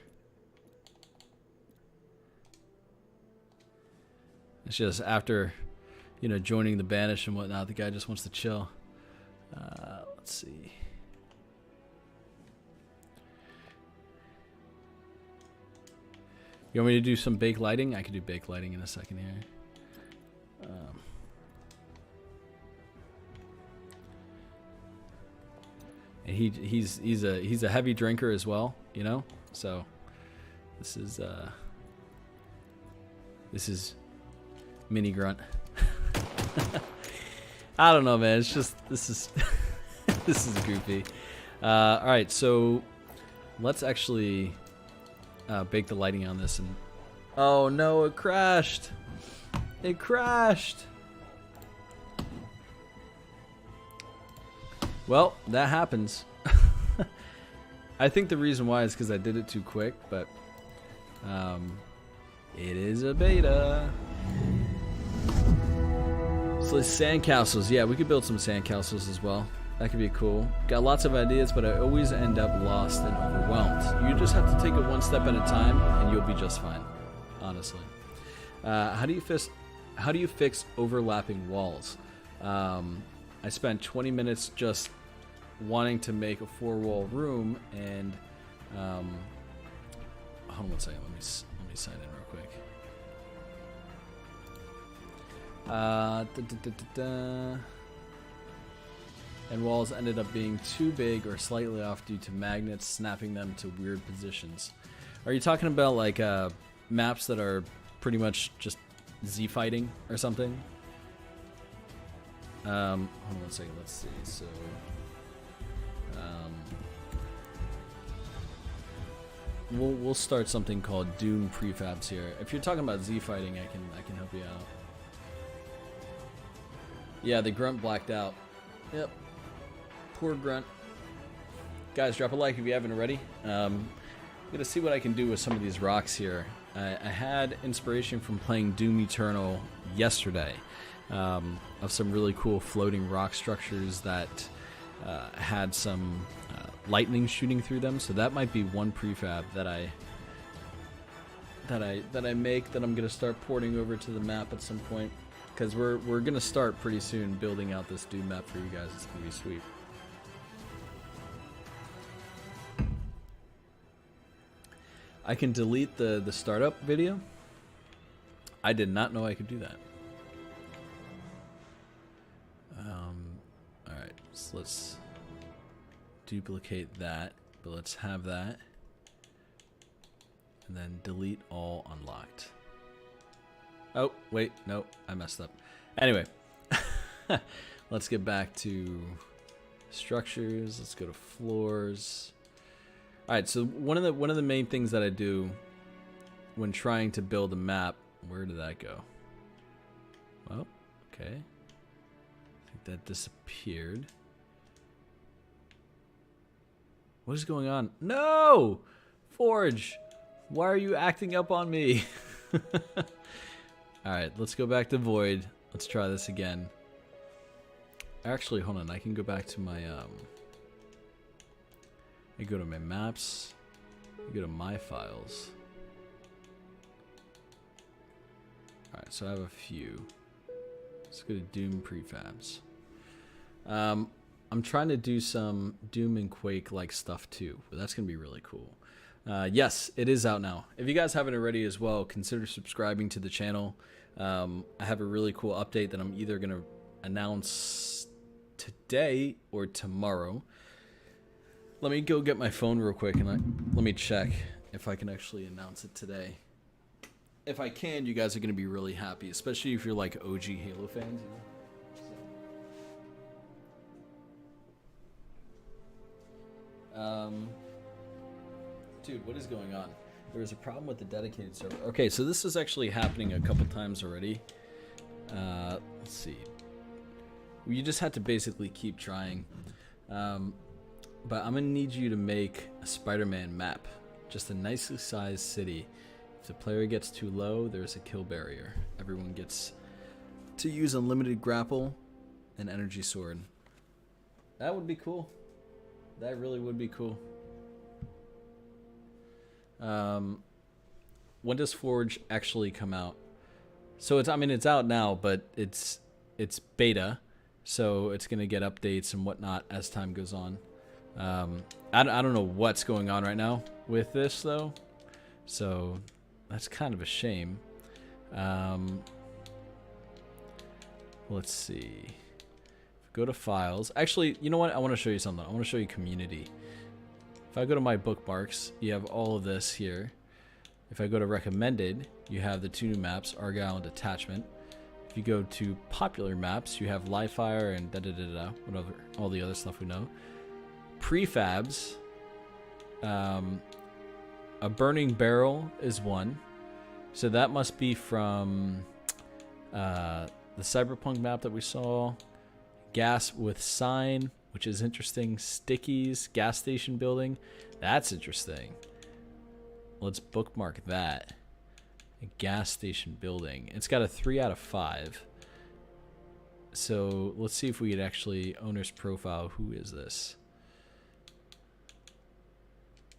It's just after, joining the Banish and whatnot, the guy just wants to chill. Let's see. You want me to do some bake lighting? I could do bake lighting in a second here. And he's a heavy drinker as well, So this is mini grunt. I don't know, man. It's just this is goofy. All right, so let's actually bake the lighting on this. And oh no, it crashed. It crashed. Well, that happens. I think the reason why is because I did it too quick, but it is a beta. So the sandcastles, yeah, we could build some sandcastles as well. That could be cool. Got lots of ideas, but I always end up lost and overwhelmed. You just have to take it one step at a time, and you'll be just fine. Honestly, how do you fix overlapping walls? I spent 20 minutes just wanting to make a 4-wall room, and hold on 1 second. Let me sign in real quick. And walls ended up being too big or slightly off due to magnets snapping them to weird positions. Are you talking about like maps that are pretty much just Z fighting or something? Hold on 1 second. Let's see. So, we'll start something called Doom prefabs here. If you're talking about Z fighting, I can help you out. Yeah, the grunt blacked out. Yep. Poor grunt. Guys, drop a like if you haven't already. I'm gonna see what I can do with some of these rocks here. I had inspiration from playing Doom Eternal yesterday, of some really cool floating rock structures that had some lightning shooting through them. So that might be one prefab that I make that I'm gonna start porting over to the map at some point, because we're gonna start pretty soon building out this Doom map for you guys. It's gonna be sweet. I can delete the startup video. I did not know I could do that. Alright, so let's duplicate that, but let's have that. And then delete all unlocked. Oh, wait, no, I messed up. Anyway, let's get back to structures. Let's go to floors. All right, so one of the main things that I do when trying to build a map, where did that go? Well, okay. I think that disappeared. What is going on? No! Forge! Why are you acting up on me? Alright, let's go back to Void. Let's try this again. Actually, hold on. I can go back to my... I go to my maps. I go to my files. Alright, so I have a few. Let's go to Doom prefabs. I'm trying to do some Doom and Quake like stuff too, but that's going to be really cool. Yes, it is out now. If you guys haven't already as well, consider subscribing to the channel. I have a really cool update that I'm either going to announce today or tomorrow. Let me go get my phone real quick and let me check if I can actually announce it today. If I can, you guys are going to be really happy, especially if you're like OG Halo fans. You know? Dude, what is going on? There was a problem with the dedicated server. Okay, so this is actually happening a couple times already. Let's see. You just have to basically keep trying. But I'm going to need you to make a Spider-Man map. Just a nicely sized city. If the player gets too low, there's a kill barrier. Everyone gets to use unlimited grapple and energy sword. That would be cool. That really would be cool. When does Forge actually come out? So it's out now, but it's beta. So it's going to get updates and whatnot as time goes on. I don't know what's going on right now with this though, so that's kind of a shame. Let's see. Go to files. Actually, you know what? I want to show you something. I want to show you community. If I go to my bookmarks, you have all of this here. If I go to recommended, you have the two new maps, Argyle and Detachment. If you go to popular maps, you have Livefire and whatever, all the other stuff we know. Prefabs, a burning barrel is one, so that must be from the Cyberpunk map that we saw. Gas with sign, which is interesting. Stickies, gas station building, that's interesting. Let's bookmark that. A gas station building. It's got a 3 out of 5. So let's see if we could actually owner's profile. Who is this?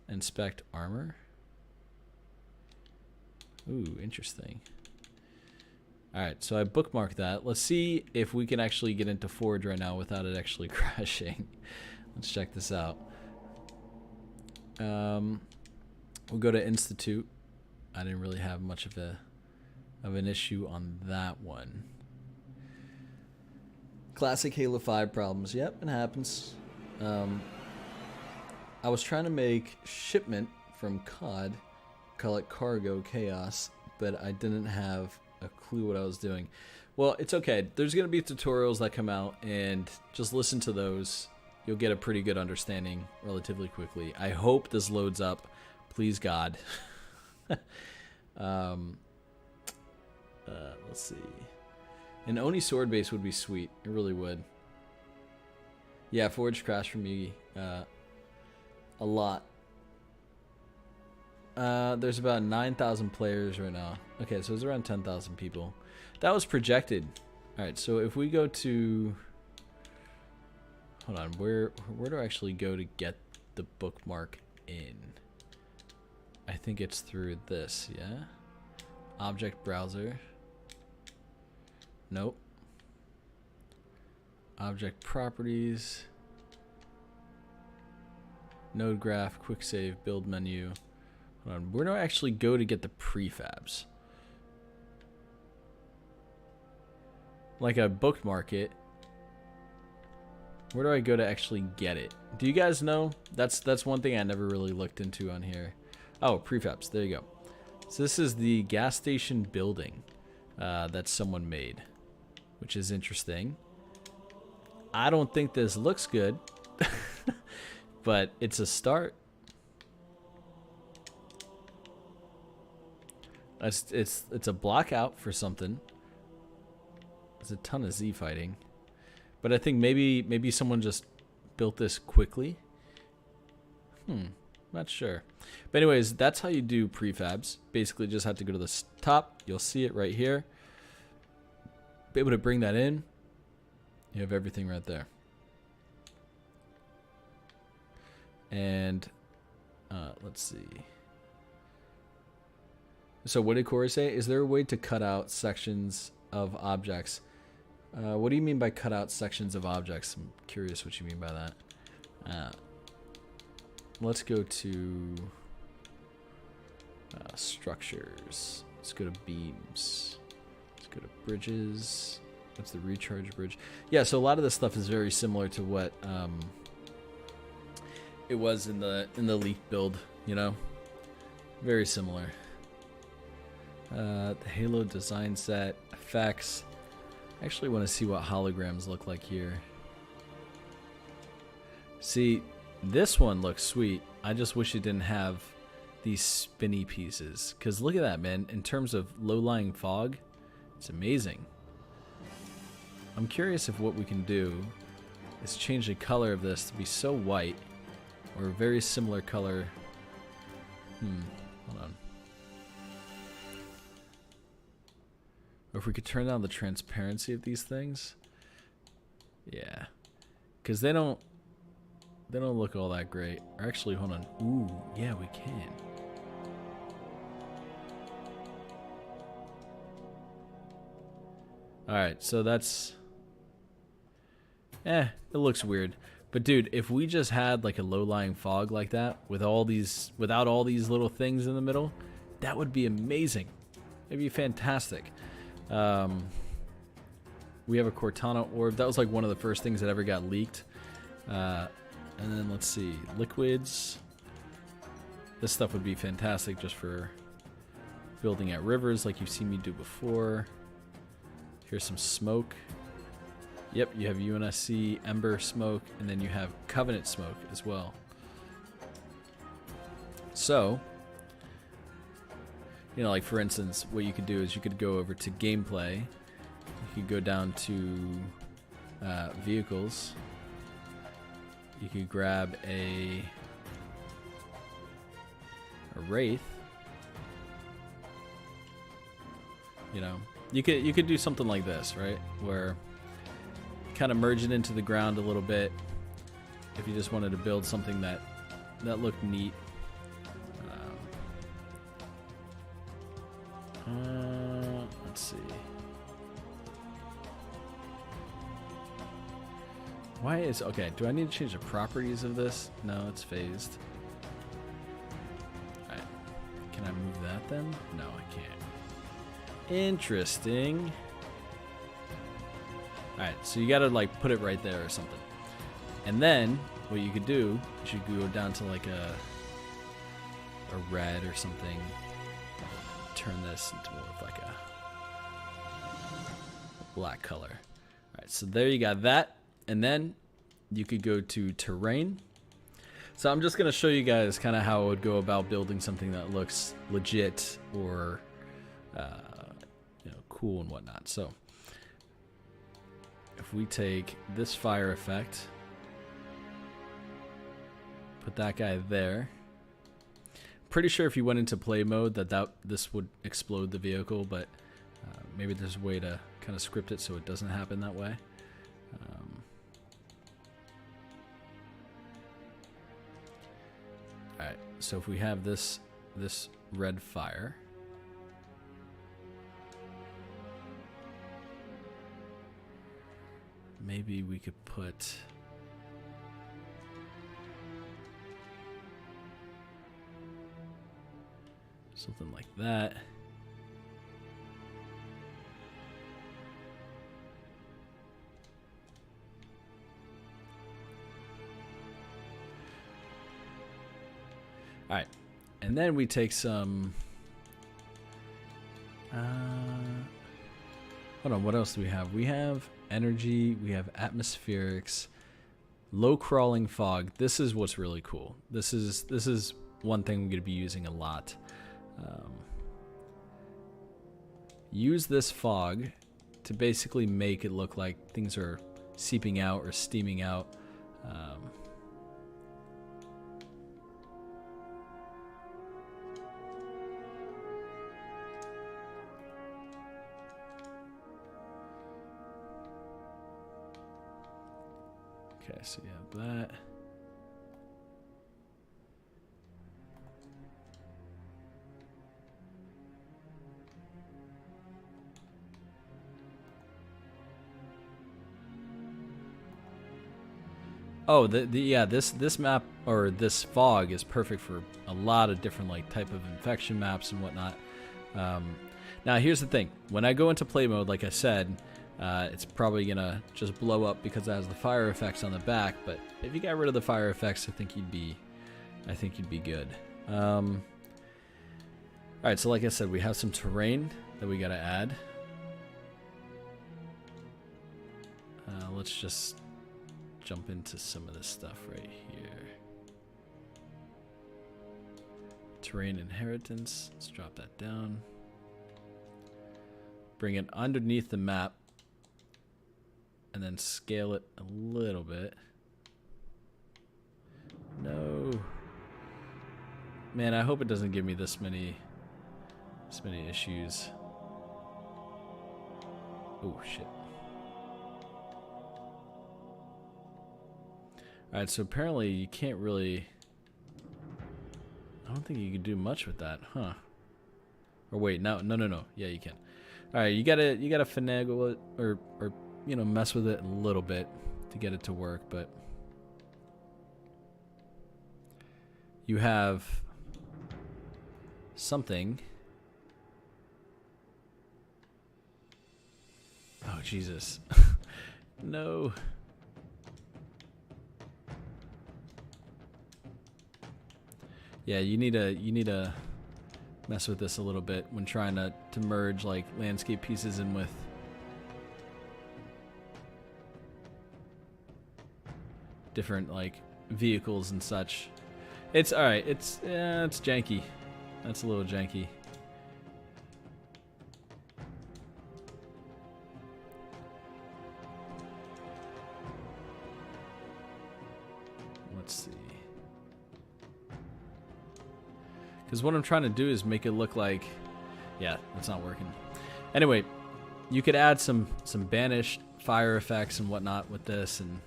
Inspect armor. Ooh, interesting. Alright, so I bookmarked that. Let's see if we can actually get into Forge right now without it actually crashing. Let's check this out. We'll go to Institute. I didn't really have much of an issue on that one. Classic Halo 5 problems. Yep, it happens. I was trying to make shipment from COD, call it Cargo Chaos, but I didn't have a clue what I was doing. Well, it's okay. There's going to be tutorials that come out, and just listen to those. You'll get a pretty good understanding relatively quickly. I hope this loads up Please, God. Let's see. An Oni sword base would be sweet. It really would. Yeah, Forge crashed for me a lot. There's about 9,000 players right now. Okay, so it's around 10,000 people. That was projected. All right, so if we go to... Hold on, where do I actually go to get the bookmark in? I think it's through this, yeah? Object browser. Nope. Object properties. Node graph, quick save, build menu. Hold on, where do I actually go to get the prefabs? Like I bookmark it. Where do I go to actually get it? Do you guys know? That's one thing I never really looked into on here. Oh, prefabs. There you go. So this is the gas station building that someone made, which is interesting. I don't think this looks good, but it's a start. It's a block out for something. There's a ton of Z fighting. But I think maybe someone just built this quickly. Not sure. But anyways, that's how you do prefabs. Basically just have to go to the top. You'll see it right here. Be able to bring that in. You have everything right there. And let's see. So what did Corey say? Is there a way to cut out sections of objects? What do you mean by cut out sections of objects? I'm curious what you mean by that. Let's go to structures. Let's go to beams. Let's go to bridges. That's the recharge bridge. Yeah, so a lot of this stuff is very similar to what it was in the Leaf build, you know? Very similar. The Halo design set, effects. I actually want to see what holograms look like here. See, this one looks sweet. I just wish it didn't have these spinny pieces. Because look at that, man. In terms of low-lying fog, it's amazing. I'm curious if what we can do is change the color of this to be so white, or a very similar color. Hold on. Or if we could turn down the transparency of these things. Yeah. Because they don't look all that great. Or actually, hold on. Ooh, yeah, we can. Alright, so that's... it looks weird. But dude, if we just had like a low-lying fog like that, with all these, without all these little things in the middle, that would be amazing. It'd be fantastic. We have a Cortana orb. That was like one of the first things that ever got leaked. And then let's see, liquids. This stuff would be fantastic just for building at rivers like you've seen me do before. Here's some smoke. Yep, you have UNSC, Ember smoke, and then you have Covenant smoke as well. So, you know, like for instance, what you could do is you could go over to gameplay. You could go down to vehicles. You could grab a Wraith. You know, you could do something like this, right? Where kind of merge it into the ground a little bit. If you just wanted to build something that looked neat. Let's see. Why is... Okay, do I need to change the properties of this? No, it's phased. Alright. Can I move that then? No, I can't. Interesting. Alright, so you gotta like put it right there or something. And then, what you could do is you could go down to like a red or something. Turn this into more of like a black color. Alright, so there you got that. And then you could go to terrain. So I'm just gonna show you guys kind of how I would go about building something that looks legit or cool and whatnot. So if we take this fire effect, put that guy there. Pretty sure if you went into play mode this would explode the vehicle, but maybe there's a way to kind of script it so it doesn't happen that way. Alright, so if we have this red fire, maybe we could put something like that. All right, and then we take some. Hold on, what else do we have? We have energy. We have atmospherics, low crawling fog. This is what's really cool. This is one thing we're going to be using a lot. Use this fog to basically make it look like things are seeping out or steaming out. Okay, so you have that. Oh, this map or this fog is perfect for a lot of different like type of infection maps and whatnot. Now here's the thing: when I go into play mode, like I said, it's probably gonna just blow up because it has the fire effects on the back. But if you got rid of the fire effects, I think you'd be good. All right, so like I said, we have some terrain that we gotta add. Let's just jump into some of this stuff right here. Terrain inheritance. Let's drop that down. Bring it underneath the map. And then scale it a little bit. No. Man, I hope it doesn't give me this many issues. Oh, shit. Alright, so apparently you can't really... I don't think you can do much with that, huh? Or wait, no. Yeah, you can. Alright, you gotta finagle it or mess with it a little bit to get it to work, but you have something. Oh, Jesus. No. Yeah, you need to mess with this a little bit when trying to merge like landscape pieces in with different like vehicles and such. It's all right. It's janky. That's a little janky. Let's see. Because what I'm trying to do is make it look like, yeah, that's not working. Anyway, you could add some banished fire effects and whatnot with this, and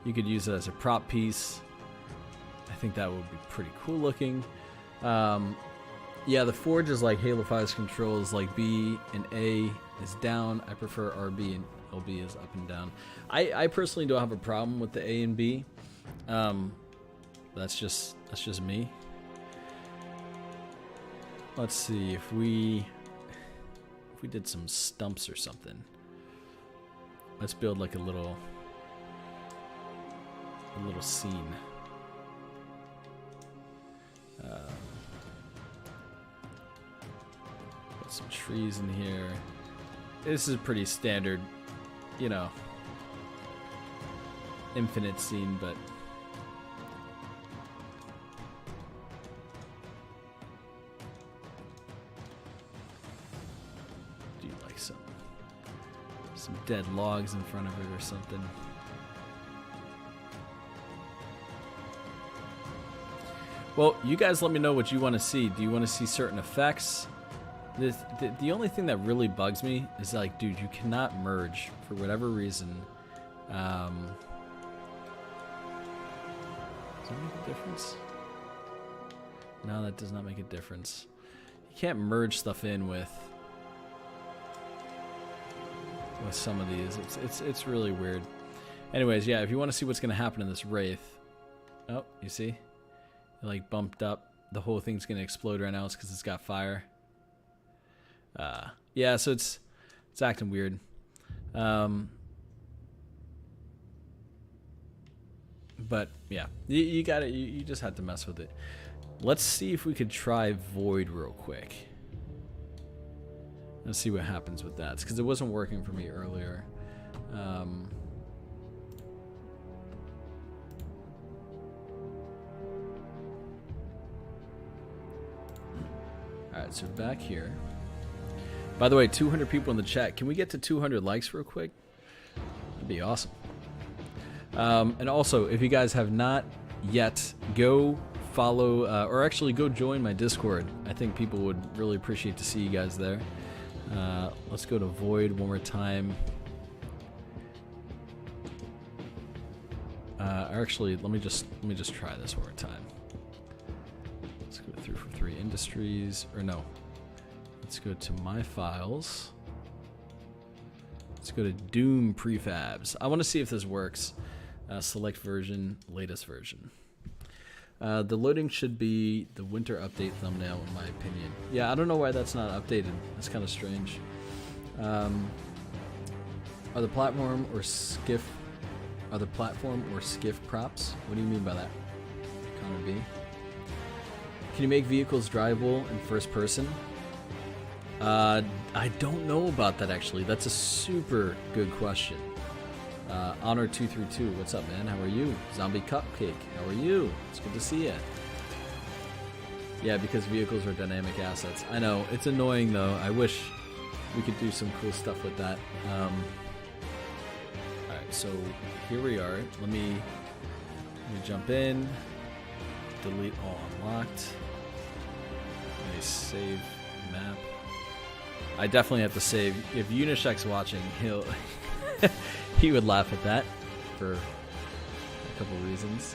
you could use it as a prop piece. I think that would be pretty cool looking. Yeah, the Forge is like Halo 5's controls, like B and A is down. I prefer RB and LB is up and down. I personally don't have a problem with the A and B. That's just me. Let's see if we did some stumps or something. Let's build like a little scene. Put some trees in here. This is a pretty standard, infinite scene, but Some dead logs in front of it or something. Well, you guys let me know what you want to see. Do you want to see certain effects? The only thing that really bugs me is like, dude, you cannot merge for whatever reason. Does that make a difference? No, that does not make a difference. You can't merge stuff in with some of these. It's really weird. Anyways, yeah, if you want to see what's going to happen in this Wraith. Oh, you see? It like bumped up. The whole thing's going to explode right now. It's because it's got fire. Yeah, so it's acting weird. But yeah, you got it. You just had to mess with it. Let's see if we could try Void real quick. Let's see what happens with that. It's because it wasn't working for me earlier. Alright, so back here. By the way, 200 people in the chat. Can we get to 200 likes real quick? That'd be awesome. And also, if you guys have not yet, go follow, or actually go join my Discord. I think people would really appreciate to see you guys there. Let's go to Void one more time. Actually, let me just try this one more time. Let's go to 343 Industries, or no. Let's go to My Files. Let's go to Doom Prefabs. I want to see if this works. Select version, latest version. The loading should be the winter update thumbnail, in my opinion. Yeah, I don't know why that's not updated. That's kind of strange. Are the platform or skiff props? What do you mean by that? Connor B. Can you make vehicles drivable in first person? I don't know about that actually. That's a super good question. Honor232, what's up, man? How are you? Zombie Cupcake, how are you? It's good to see you. Yeah, because vehicles are dynamic assets. I know, it's annoying though. I wish we could do some cool stuff with that. Alright, so here we are. Let me jump in. Delete all unlocked. Let me save map. I definitely have to save. If Unishek's watching, he would laugh at that for a couple reasons.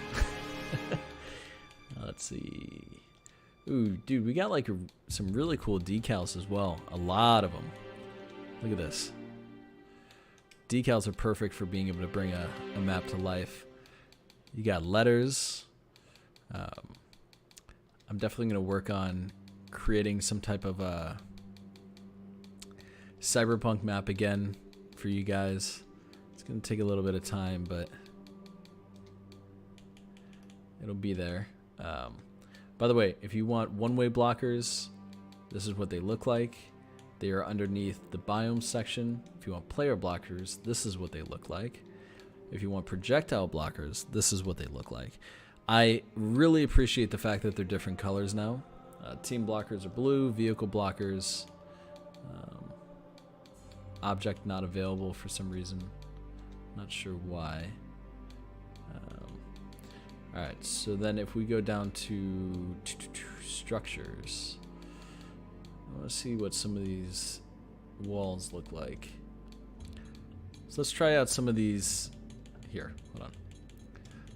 Let's see. Ooh, dude, we got like some really cool decals as well. A lot of them. Look at this. Decals are perfect for being able to bring a map to life. You got letters. I'm definitely going to work on creating some type of a cyberpunk map again for you guys. It's going to take a little bit of time, but it'll be there. By the way, if you want one-way blockers, this is what they look like. They are underneath the biome section. If you want player blockers, this is what they look like. If you want projectile blockers, this is what they look like. I really appreciate the fact that they're different colors now. Team blockers are blue, vehicle blockers, object not available for some reason. Not sure why. Alright, so then if we go down to structures, I want to see what some of these walls look like. So let's try out some of these here. Hold on.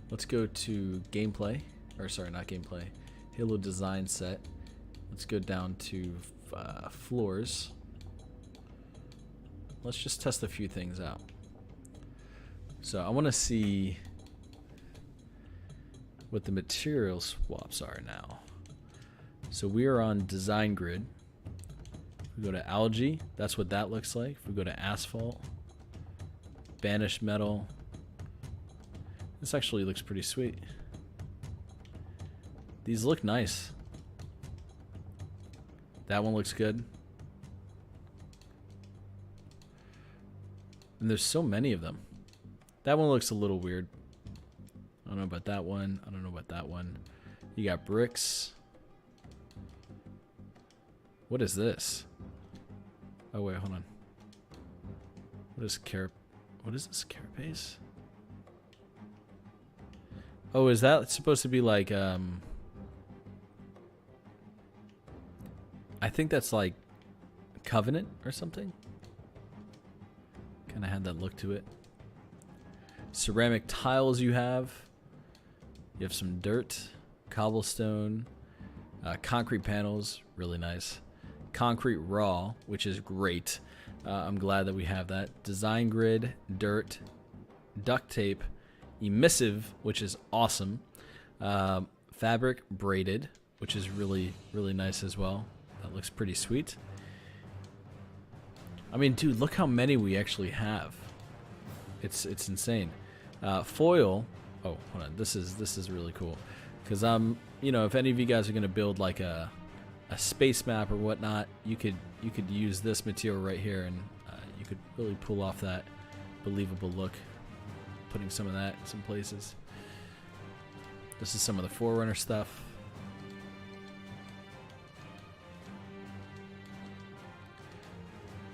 Let's go to gameplay, or sorry, not gameplay, Halo design set. Let's go down to floors. Let's just test a few things out. So I want to see what the material swaps are now. So we are on design grid. If we go to algae, that's what that looks like. If we go to asphalt, banished metal, this actually looks pretty sweet. These look nice. That one looks good. And there's so many of them. That one looks a little weird. I don't know about that one. I don't know about that one. You got bricks. What is this? Oh wait, hold on. What is this carapace? Oh, is that supposed to be like I think that's like Covenant or something. Kind of had that look to it. Ceramic tiles you have. You have some dirt, cobblestone, concrete panels, really nice. Concrete raw, which is great. I'm glad that we have that. Design grid, dirt, duct tape, emissive, which is awesome. Fabric braided, which is really, really nice as well. That looks pretty sweet. I mean, dude, look how many we actually have. It's insane. Foil. Oh, hold on. This is really cool, because you know, if any of you guys are gonna build like a space map or whatnot, you could use this material right here, and you could really pull off that believable look. Putting some of that in some places. This is some of the Forerunner stuff.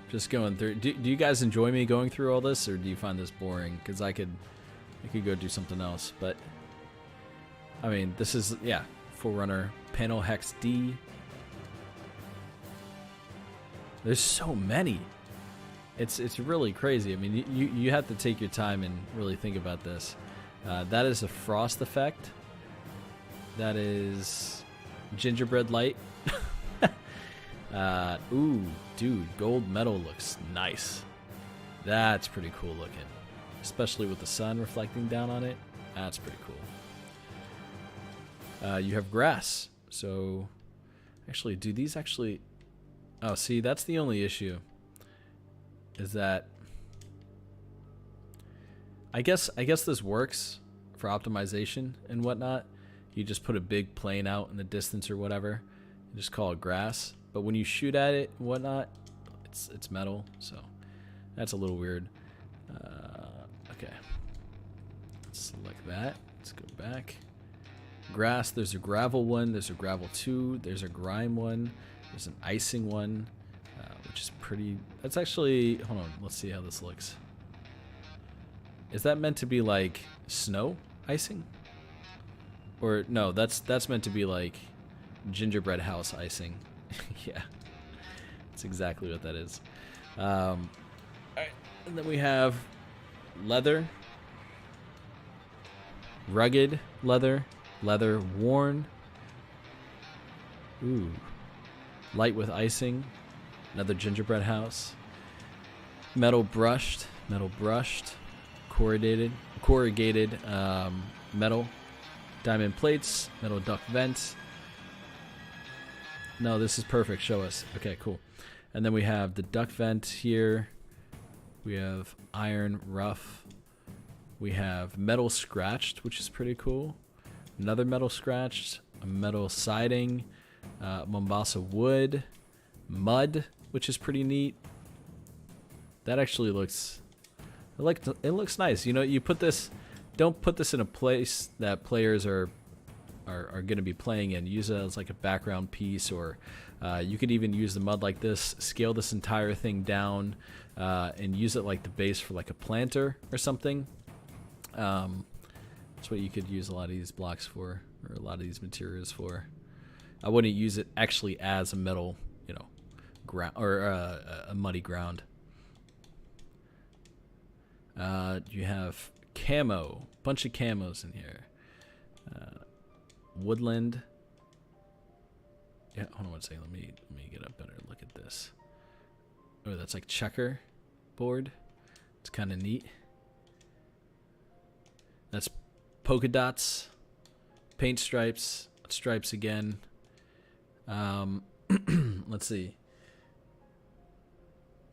Just going through. Do you guys enjoy me going through all this, or do you find this boring? Because I could go do something else. But I mean, this is, yeah, Forerunner panel hex D. There's so many. It's really crazy. I mean, you have to take your time and really think about this. That is a frost effect. That is gingerbread light. Ooh, dude, gold metal looks nice. That's pretty cool looking, especially with the sun reflecting down on it. That's pretty cool. You have grass. So, actually, do these actually? Oh, see, that's the only issue. Is that I guess this works for optimization and whatnot. You just put a big plane out in the distance or whatever, and just call it grass. But when you shoot at it and whatnot, it's metal, so that's a little weird. Okay, let's select that. Let's go back. Grass. There's a gravel one. There's a gravel 2. There's a grime one. There's an icing one. Which is pretty. That's actually. Hold on. Let's see how this looks. Is that meant to be like snow icing? Or no? That's meant to be like gingerbread house icing. Yeah, that's exactly what that is. All right. And then we have leather, rugged leather, leather worn. Ooh, light with icing. Another gingerbread house. Metal brushed, corrugated, metal, diamond plates, metal duct vents. No, this is perfect. Show us. Okay, cool. And then we have the duct vent here. We have iron rough. We have metal scratched, which is pretty cool. Another metal scratched, a metal siding, Mombasa wood, mud, which is pretty neat. That actually looks, it looks nice. You know, you put this, don't put this in a place that players are going to be playing in. Use it as like a background piece, or you could even use the mud like this, scale this entire thing down, and use it like the base for like a planter or something. That's what you could use a lot of these blocks for, or a lot of these materials for. I wouldn't use it actually as a metal, you know, ground, or a muddy ground. You have camo, bunch of camos in here. Woodland. Yeah, hold on one second. Let me get a better look at this. Oh, that's like checker board. It's kind of neat. That's polka dots, paint stripes, stripes again. Let's see.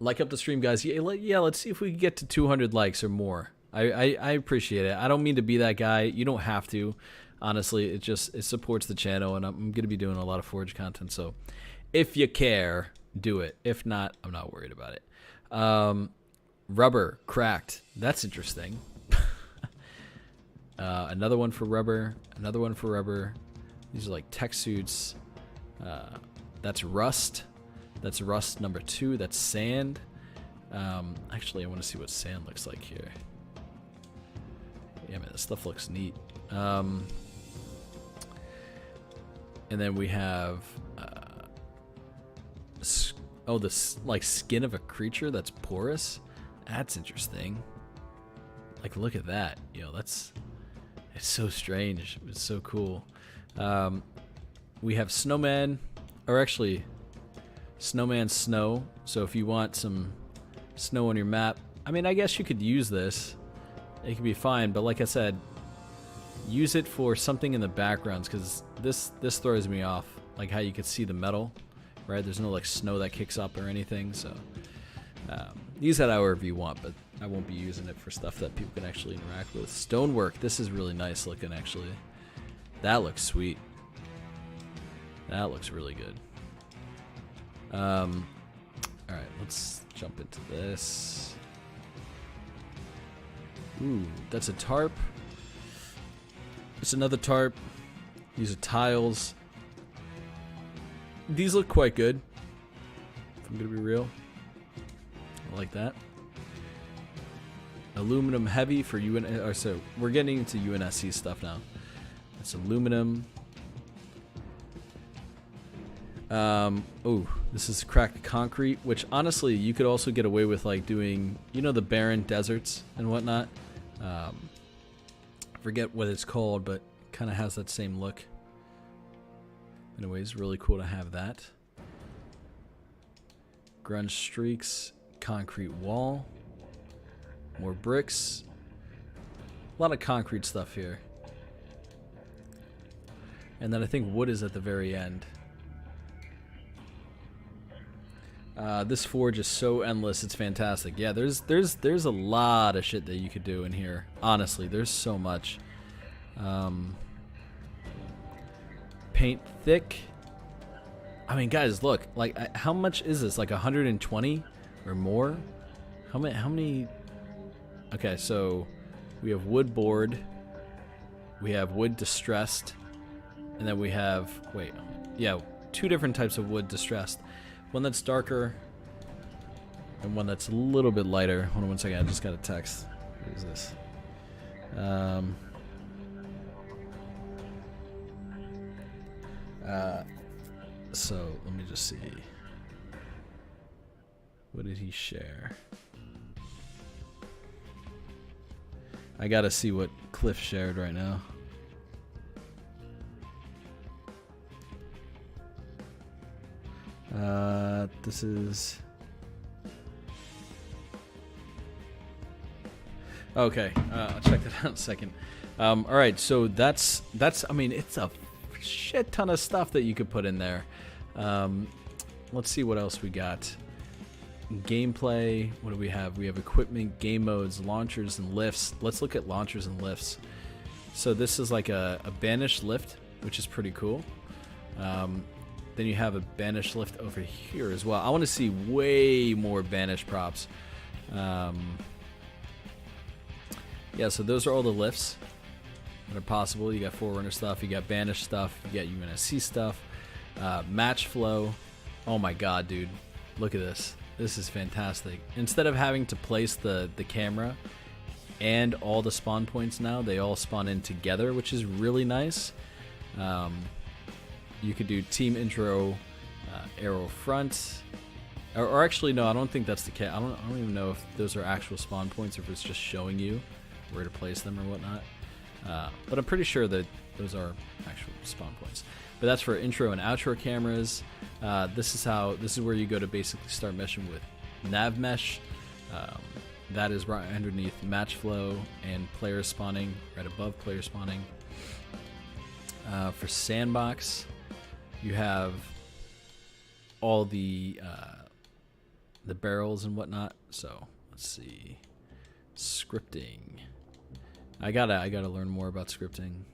Like up the stream, guys. Yeah, let's see if we can get to 200 likes or more. I appreciate it. I don't mean to be that guy. You don't have to. Honestly, it supports the channel, and I'm going to be doing a lot of Forge content. So if you care, do it. If not, I'm not worried about it. Rubber cracked. That's interesting. Another one for rubber. Another one for rubber. These are like tech suits. That's rust. That's rust number 2. That's sand. Actually, I want to see what sand looks like here. Yeah, man, this stuff looks neat. And then we have, oh, this like skin of a creature that's porous. That's interesting. Like, look at that. Yo, it's so strange. It's so cool. We have snowman, or actually, snowman snow. So if you want some snow on your map, I mean, I guess you could use this. It could be fine, but like I said, use it for something in the backgrounds, because this throws me off. Like how you could see the metal, right? There's no like snow that kicks up or anything. So use that however you want, but I won't be using it for stuff that people can actually interact with. Stonework. This is really nice looking, actually. That looks sweet. That looks really good. All right, let's jump into this. Ooh, that's a tarp. It's another tarp. These are tiles. These look quite good, if I'm gonna be real. I like that. Aluminum heavy for UN. Or so we're getting into UNSC stuff now. It's aluminum. Oh, this is cracked concrete, which honestly you could also get away with like doing, you know, the barren deserts and whatnot. I forget what it's called, but kind of has that same look. Anyways, really cool to have that. Grunge streaks, concrete wall, more bricks. A lot of concrete stuff here. And then I think wood is at the very end. This forge is so endless, it's fantastic. Yeah, there's a lot of shit that you could do in here. Honestly, there's so much. Paint thick. I mean, guys, look. Like, how much is this? Like 120 or more? How many? Okay, so we have wood board. We have wood distressed, and then we have two different types of wood distressed. One that's darker and one that's a little bit lighter. Hold on one second, I just got a text. What is this? So let me just see. What did he share? I gotta see what Cliff shared right now. This is okay. I'll check that out in a second. All right, so that's. I mean, it's a shit ton of stuff that you could put in there. Let's see what else we got. Gameplay. What do we have? We have equipment, game modes, launchers, and lifts. Let's look at launchers and lifts. So this is like a banished lift, which is pretty cool. Then you have a banished lift over here as well. I want to see way more banished props. Yeah, so those are all the lifts that are possible. You got Forerunner stuff, you got banished stuff, you got UNSC stuff, match flow. Oh my god, dude. Look at this. This is fantastic. Instead of having to place the camera and all the spawn points now, they all spawn in together, which is really nice. You could do team intro, arrow front, or actually no, I don't think that's the case. I don't even know if those are actual spawn points or if it's just showing you where to place them or whatnot. But I'm pretty sure that those are actual spawn points. But that's for intro and outro cameras. This is where you go to basically start meshing with nav mesh. That is right underneath match flow and player spawning, right above player spawning. For sandbox, you have all the barrels and whatnot. So let's see, scripting. I gotta learn more about scripting.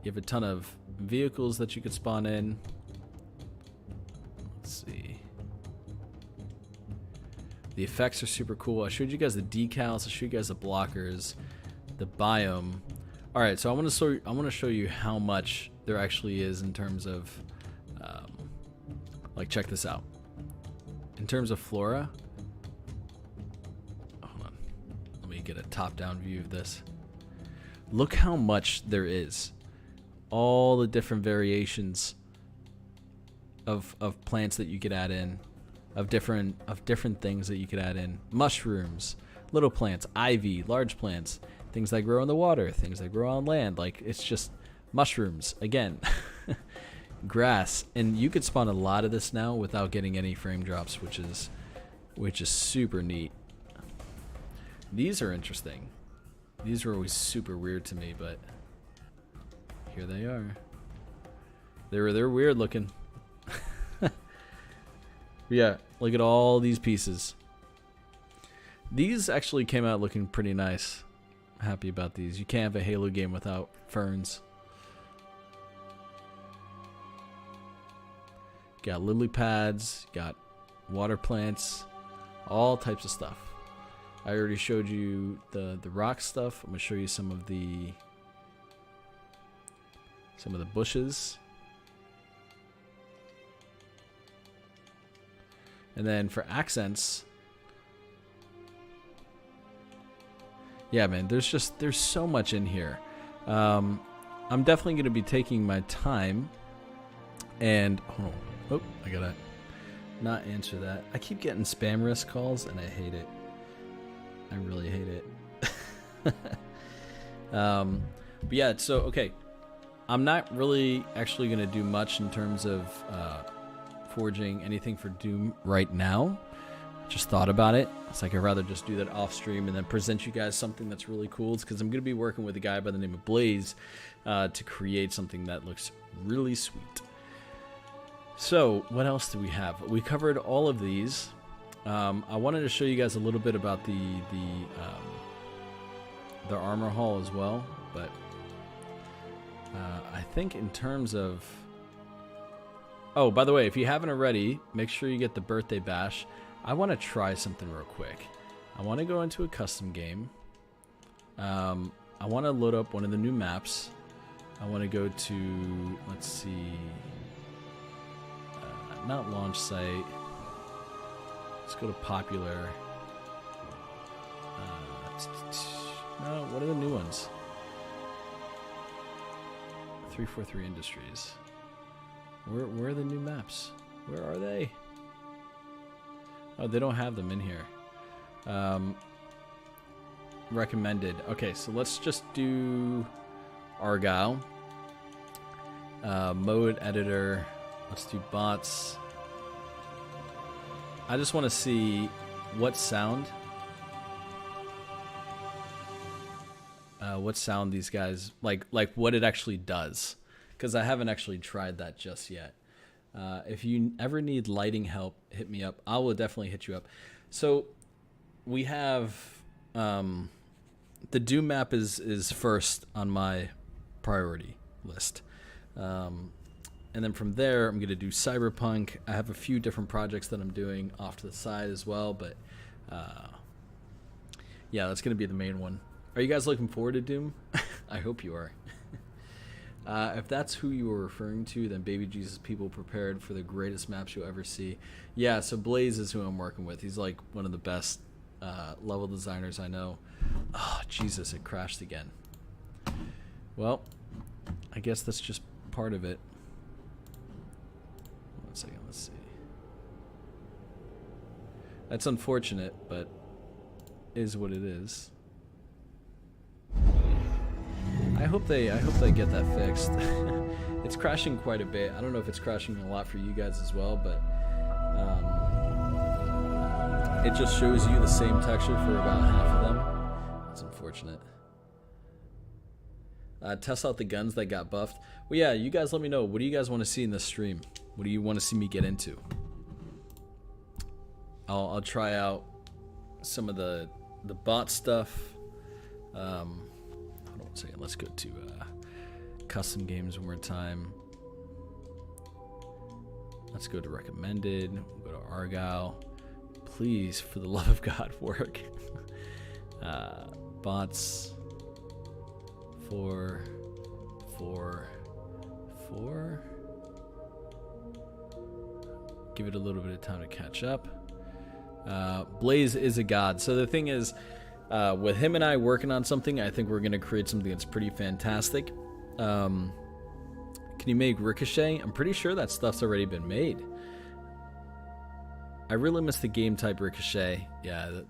You have a ton of vehicles that you could spawn in. Let's see. The effects are super cool. I showed you guys the decals. I showed you guys the blockers, the biome. All right, so I want to show you how much there actually is in terms of, like, check this out. In terms of flora, get a top-down view of this. Look how much there is. All the different variations of plants that you could add in, of different things that you could add in. Mushrooms, little plants, ivy, large plants, things that grow in the water, things that grow on land. Like, it's just mushrooms again. Grass, and you could spawn a lot of this now without getting any frame drops, which is super neat. These are interesting. These are always super weird to me, but here they are. They're weird looking. Yeah, look at all these pieces. These actually came out looking pretty nice. I'm happy about these. You can't have a Halo game without ferns. Got lily pads, got water plants, all types of stuff. I already showed you the rock stuff. I'm gonna show you some of the bushes. And then for accents, yeah, man, there's so much in here. I'm definitely gonna be taking my time and oh, I gotta not answer that. I keep getting spam risk calls and I hate it. I really hate it. But yeah, so okay, I'm not really actually gonna do much in terms of forging anything for Doom right now. Just thought about it. It's like I'd rather just do that off stream and then present you guys something that's really cool. It's because I'm gonna be working with a guy by the name of Blaze to create something that looks really sweet. So what else do we have? We covered all of these. I wanted to show you guys a little bit about the armor hall as well, but I think in terms of, oh, by the way, if you haven't already, make sure you get the birthday bash. I want to try something real quick. I want to go into a custom game. I want to load up one of the new maps. I want to go to, let's see, not launch site. Let's go to popular. No, what are the new ones? 343 Industries. Where are the new maps? Where are they? Oh, they don't have them in here. Recommended. Okay, so let's just do Argyle. Mode editor. Let's do bots. I just want to see what sound these guys like what it actually does, because I haven't actually tried that just yet. If you ever need lighting help, hit me up. I will definitely hit you up. So we have the Doom map is first on my priority list. And then from there, I'm going to do Cyberpunk. I have a few different projects that I'm doing off to the side as well, but yeah, that's going to be the main one. Are you guys looking forward to Doom? I hope you are. If that's who you were referring to, then Baby Jesus People prepared for the greatest maps you'll ever see. Yeah, so Blaze is who I'm working with. He's like one of the best level designers I know. Oh, Jesus, it crashed again. Well, I guess that's just part of it. One second, let's see. That's unfortunate, but is what it is. I hope they get that fixed. It's crashing quite a bit. I don't know if it's crashing a lot for you guys as well, but it just shows you the same texture for about half of them. That's unfortunate. Test out the guns that got buffed. Well, yeah, you guys let me know. What do you guys want to see in this stream? What do you want to see me get into? I'll try out some of the bot stuff. Hold on one second. Let's go to custom games one more time. Let's go to recommended. We'll go to Argyle. Please, for the love of God, work. Bots. 4, 4, 4. Give it a little bit of time to catch up. Blaze is a god. So the thing is, With him and I working on something, I think we're going to create something that's pretty fantastic. Can you make Ricochet? I'm pretty sure that stuff's already been made. I really miss the game type Ricochet. Yeah, that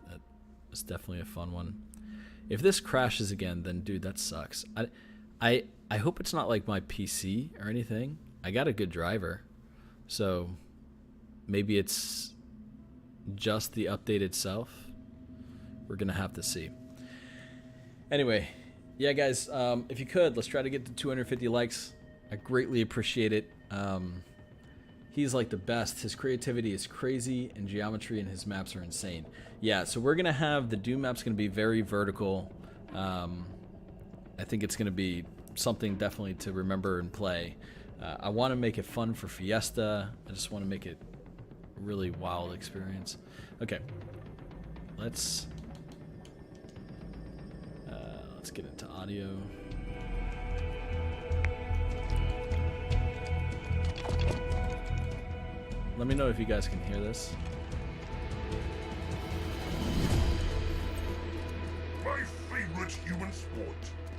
was definitely a fun one. If this crashes again, then dude, that sucks. I hope it's not like my PC or anything. I got a good driver, so maybe it's just the update itself. We're gonna have to see. Anyway, yeah, guys, if you could, let's try to get to 250 likes. I greatly appreciate it. He's like the best. His creativity is crazy, and geometry and his maps are insane. Yeah, so we're gonna have the Doom map's gonna be very vertical. I think it's gonna be something definitely to remember and play. I want to make it fun for Fiesta. I just want to make it a really wild experience. Okay, let's get into audio. Let me know if you guys can hear this. My favorite human sport.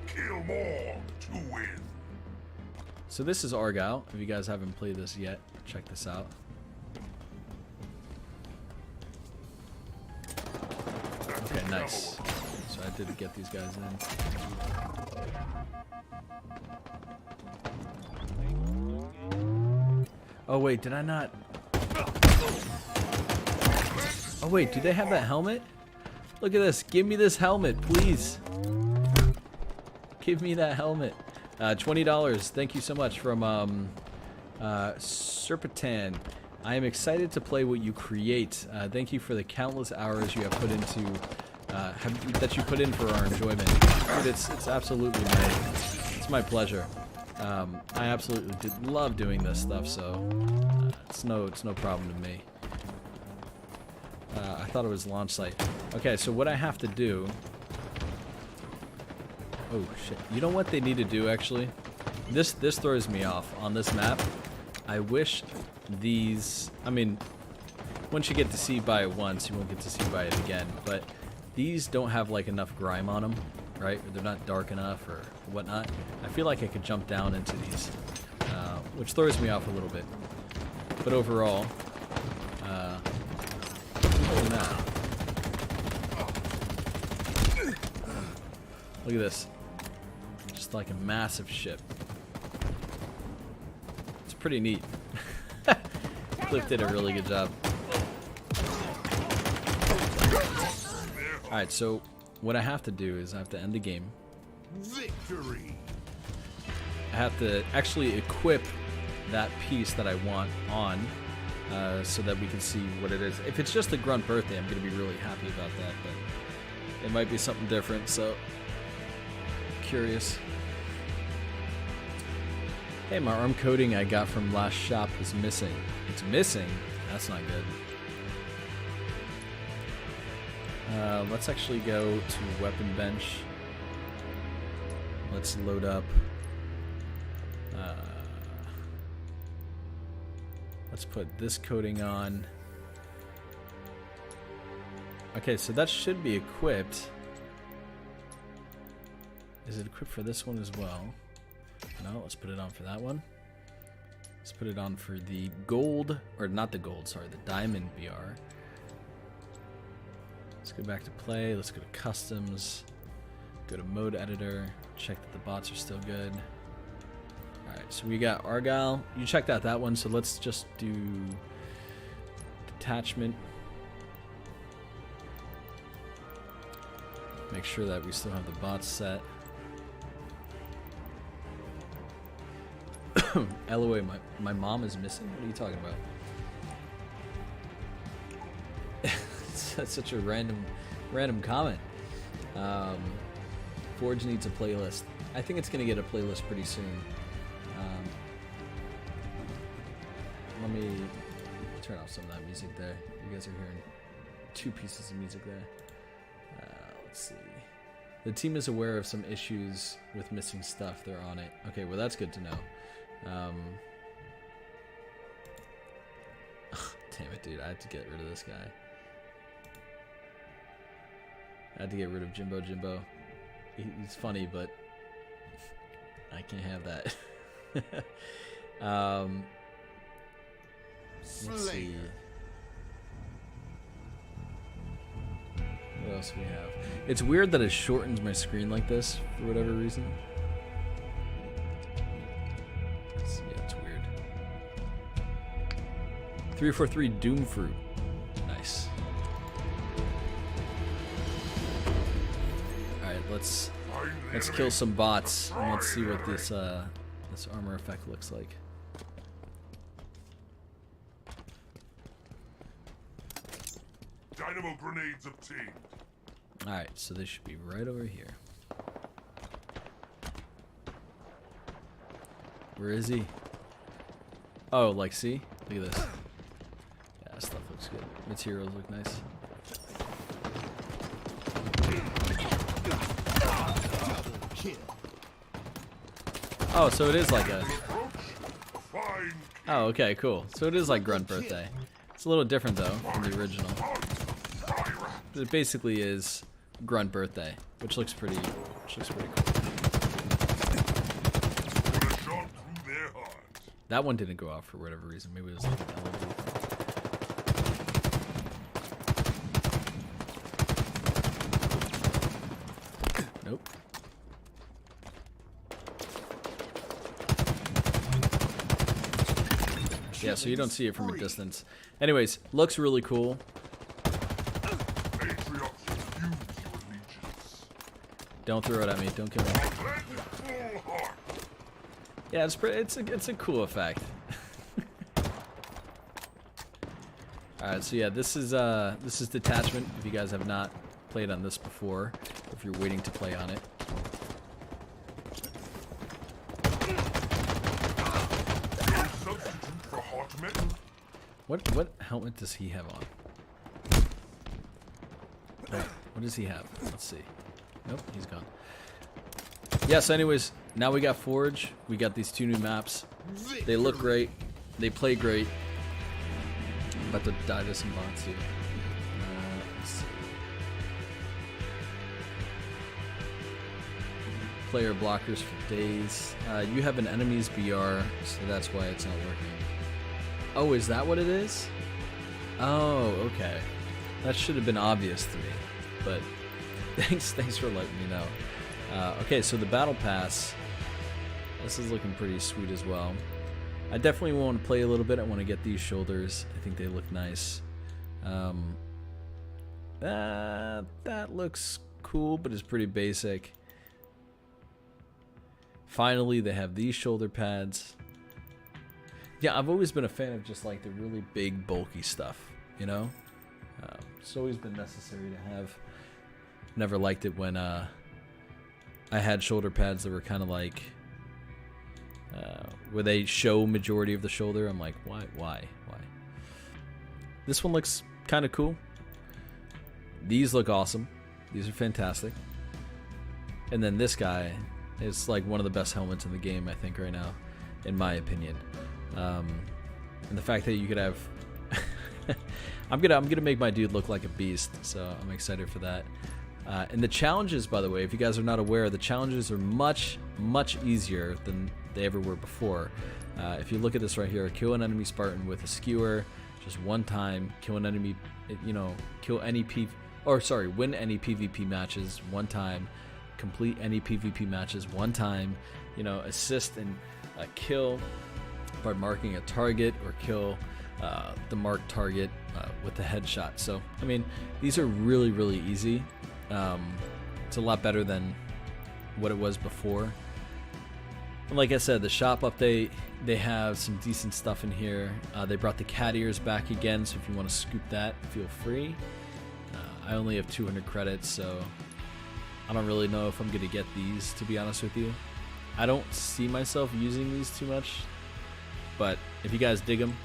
Kill more to win. So this is Argyle. If you guys haven't played this yet, check this out. Okay, nice. So I did get these guys in. Oh wait, did I not? Oh wait, do they have that helmet? Look at this. Give me this helmet, please. Give me that helmet. $20. Thank you so much from Serpatan. I am excited to play what you create. Thank you for the countless hours you have put into that you put in for our enjoyment. Dude, it's absolutely it's my pleasure. I absolutely love doing this stuff, so it's no problem to me. I thought it was launch site. Okay, so what I have to do. Oh shit! You know what they need to do actually? This throws me off on this map. I wish these. I mean, once you get to see by it once, you won't get to see by it again. But these don't have like enough grime on them, right? Or they're not dark enough or whatnot. I feel like I could jump down into these, which throws me off a little bit. But overall, look at this. Just like a massive ship. It's pretty neat. Cliff did a really good job. Alright, so what I have to do is I have to end the game. Victory. I have to actually equip that piece that I want on so that we can see what it is. If it's just a grunt birthday, I'm going to be really happy about that, but it might be something different, so curious. Hey, my arm coating I got from last shop is missing. It's missing? That's not good. Let's actually go to weapon bench. Let's load up. Let's put this coating on. Okay, so that should be equipped. Is it equipped for this one as well? No, let's put it on for that one. Let's put it on for the gold, or not the gold, sorry, the diamond BR. Let's go back to play. Let's go to customs. Go to mode editor. Check that the bots are still good. Alright, so we got Argyle. You checked out that one, so let's just do detachment. Make sure that we still have the bots set. LOA, my mom is missing? What are you talking about? That's such a random comment. Forge needs a playlist. I think it's going to get a playlist pretty soon. Let me turn off some of that music there. You guys are hearing two pieces of music there. Let's see. The team is aware of some issues with missing stuff. They're on it. Okay, well that's good to know. Damn it, dude. I have to get rid of this guy. I had to get rid of Jimbo. He's funny, but I can't have that. Let's see. What else we have? It's weird that it shortens my screen like this for whatever reason. Yeah, it's weird. 343 Doom Fruit. Nice. Alright, let's kill some bots and let's see what this this armor effect looks like. Dynamo grenades obtained. Alright, so they should be right over here. Where is he? Oh, like, see? Look at this. Yeah, stuff looks good. Materials look nice. Oh, so it is like a... Fine. Oh, okay, cool. So it is like Grunt Birthday. It's a little different, though, from the original. It basically is Grunt Birthday, which looks pretty cool. Put a shot through their hearts. That one didn't go off for whatever reason. Maybe it was like an LED. Nope. Yeah, so you don't see it from a distance. Anyways, looks really cool. Patriots, use your allegiance. Don't throw it at me. Don't kill me. Lend full heart. Yeah, it's a cool effect. All right, so yeah, this is Detachment. If you guys have not played on this before, if you're waiting to play on it. No substitute for hot metal. What helmet does he have on? Oh, what does he have? Let's see. Nope, he's gone. Yeah, so anyways, now we got Forge. We got these 2 new maps. They look great. They play great. I'm about to die to some bots here. Let's see. Player blockers for days. You have an enemy's BR, so that's why it's not working. Oh, is that what it is? Oh, okay. That should have been obvious to me, but thanks for letting me know. Okay, so the Battle Pass, this is looking pretty sweet as well. I definitely want to play a little bit. I want to get these shoulders. I think they look nice. That looks cool, but it's pretty basic. Finally, they have these shoulder pads. Yeah, I've always been a fan of just like the really big, bulky stuff, you know? It's always been necessary to have. Never liked it when I had shoulder pads that were kind of like, where they show majority of the shoulder. I'm like, why? This one looks kind of cool. These look awesome. These are fantastic. And then this guy is like one of the best helmets in the game, I think, right now, in my opinion. And the fact that you could have I'm gonna make my dude look like a beast, so I'm excited for that. And the challenges, by the way, if you guys are not aware, the challenges are much easier than they ever were before. If you look at this right here, kill an enemy Spartan with a skewer just one time, kill an enemy, win any PvP matches one time, complete any PvP matches one time, assist and kill by marking a target, or kill the marked target with the headshot. So, I mean, these are really easy. It's a lot better than what it was before. And like I said, the shop update, they have some decent stuff in here. They brought the cat ears back again, so if you want to scoop that, feel free. I only have 200 credits, so I don't really know if I'm going to get these, to be honest with you. I don't see myself using these too much, but if you guys dig them,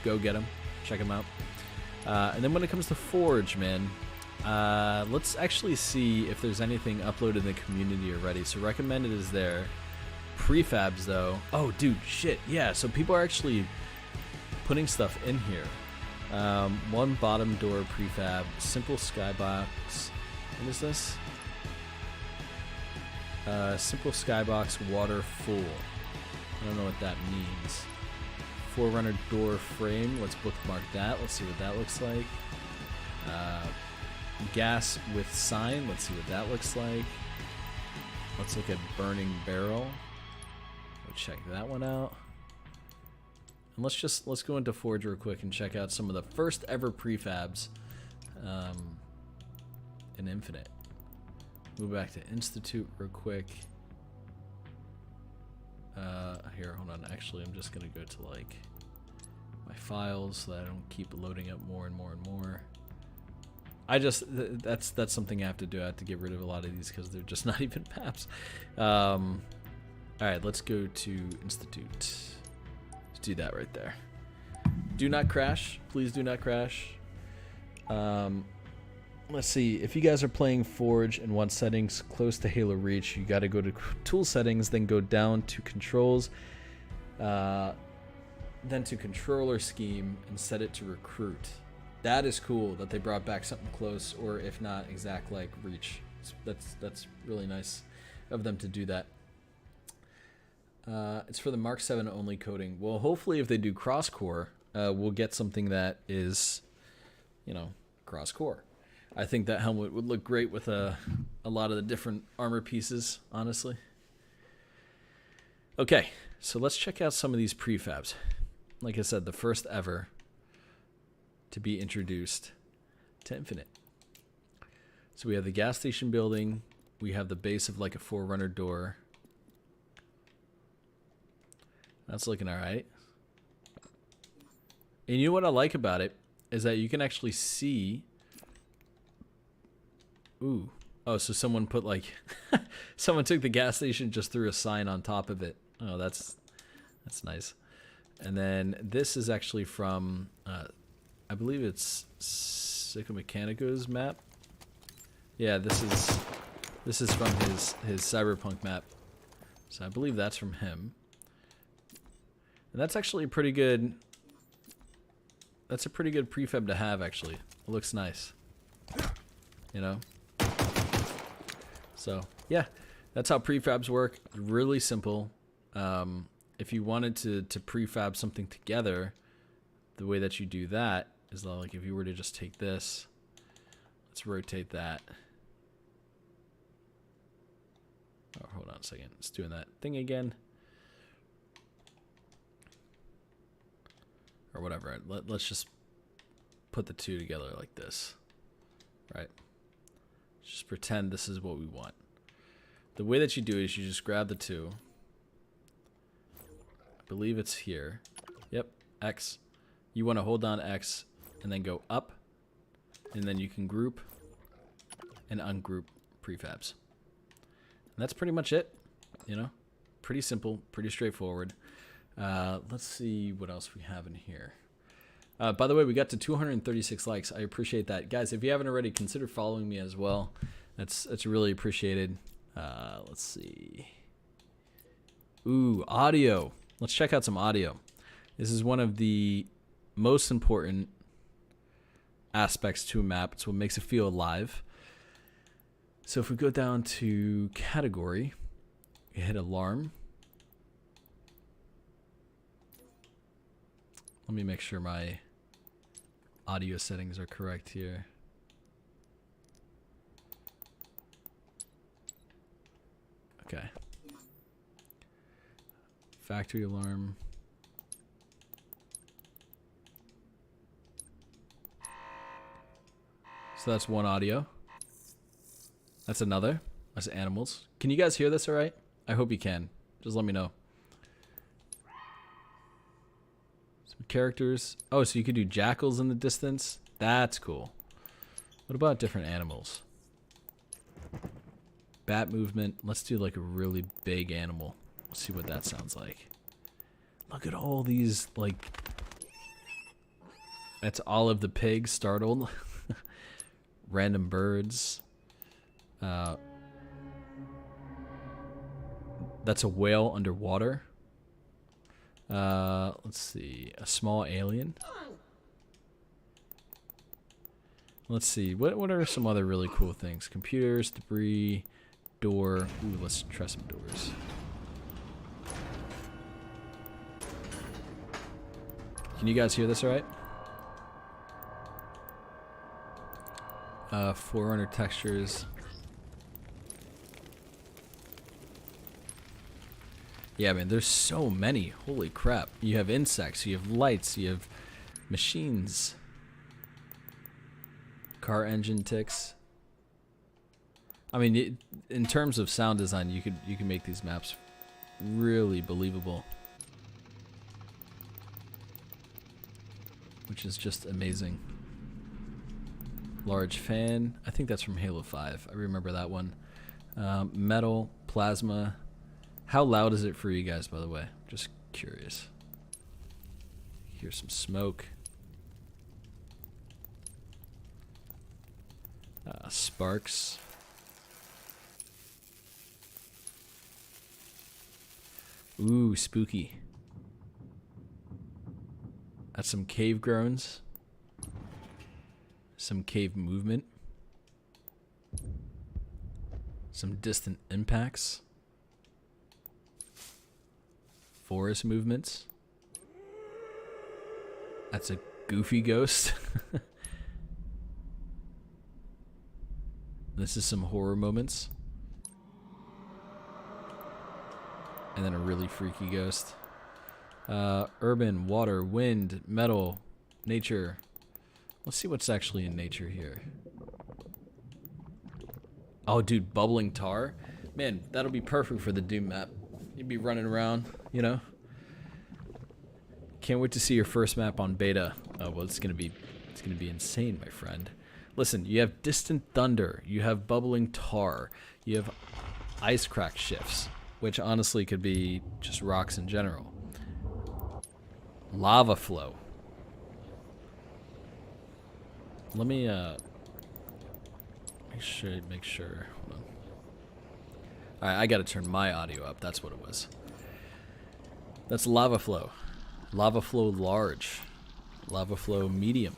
go get them, check them out. And then when it comes to Forge, man, let's actually see if there's anything uploaded in the community already. So recommended is there. Prefabs though, oh dude, shit, yeah, so people are actually putting stuff in here. One bottom door prefab, simple skybox, What is this? Simple skybox water full. I don't know what that means. Forerunner door frame. Let's bookmark that. Let's see what that looks like. Gas with sign. Let's see what that looks like. Let's look at burning barrel. We'll check that one out. And let's go into Forge real quick and check out some of the first ever prefabs in Infinite. Move back to Institute real quick. Here, hold on. Actually, I'm just gonna go to like my files so that I don't keep loading up more and more and more. That's something I have to do. I have to get rid of a lot of these because they're just not even maps. All right, let's go to Institute. Let's do that right there. Do not crash. Please do not crash. Let's see. If you guys are playing Forge and want settings close to Halo Reach, you got to go to Tool Settings, then go down to Controls, then to Controller Scheme, and set it to Recruit. That is cool that they brought back something close, or if not, exact like Reach. That's really nice of them to do that. It's for the Mark 7 only coding. Well, hopefully if they do cross-core, we'll get something that is, you know, cross-core. I think that helmet would look great with a lot of the different armor pieces, honestly. Okay, so let's check out some of these prefabs. Like I said, the first ever to be introduced to Infinite. So we have the gas station building. We have the base of like a Forerunner door. That's looking all right. And you know what I like about it is that you can actually see. Ooh. Oh, so someone put like someone took the gas station, just threw a sign on top of it. Oh, that's nice. And then this is actually from I believe it's Sicko Mechanico's map. Yeah, this is from his Cyberpunk map. So I believe that's from him. And that's actually pretty good. That's a pretty good prefab to have, actually. It looks nice. You know? So, yeah. That's how prefabs work. Really simple. If you wanted to prefab something together, the way that you do that is like if you were to just take this. Let's rotate that. Oh, hold on a second. It's doing that thing again. Or whatever. Let's just put the two together like this. Right? Just pretend this is what we want. The way that you do it is you just grab the two. I believe it's here. Yep, X. You want to hold down X and then go up. And then you can group and ungroup prefabs. And that's pretty much it. You know? Pretty simple, pretty straightforward. Let's see what else we have in here. By the way, we got to 236 likes. I appreciate that. Guys, if you haven't already, consider following me as well. That's really appreciated. Let's see. Ooh, audio. Let's check out some audio. This is one of the most important aspects to a map. It's what makes it feel alive. So if we go down to category, we hit alarm. Let me make sure my audio settings are correct here. Okay. Factory alarm. So that's one audio. That's another. That's animals. Can you guys hear this all right? I hope you can. Just let me know. Some characters. Oh, so you could do jackals in the distance. That's cool. What about different animals? Bat movement. Let's do like a really big animal. Let's see what that sounds like. Look at all these, like... That's Olive the pig startled. Random birds. That's a whale underwater. Let's see. A small alien. Let's see. What are some other really cool things? Computers, debris, door. Ooh, let's try some doors. Can you guys hear this all right? Forerunner textures. Yeah, man, there's so many. Holy crap. You have insects, you have lights, you have machines. Car engine ticks. I mean, in terms of sound design, you could make these maps really believable. Which is just amazing. Large fan. I think that's from Halo 5. I remember that one. Metal, plasma. How loud is it for you guys, by the way? Just curious. Here's some smoke. Sparks. Ooh, spooky. That's some cave groans. Some cave movement. Some distant impacts. Forest movements. That's a goofy ghost. This is some horror moments. And then a really freaky ghost. Urban, water, wind, metal, nature. Let's see what's actually in nature here. Oh, dude, bubbling tar. Man, that'll be perfect for the Doom map. You'd be running around, you know. Can't wait to see your first map on beta. Well, it's gonna be insane, my friend. Listen, you have distant thunder, you have bubbling tar, you have ice crack shifts, which honestly could be just rocks in general. Lava flow. Let me make sure. Hold on. All right, I got to turn my audio up. That's what it was. That's lava flow. Lava flow large. Lava flow medium.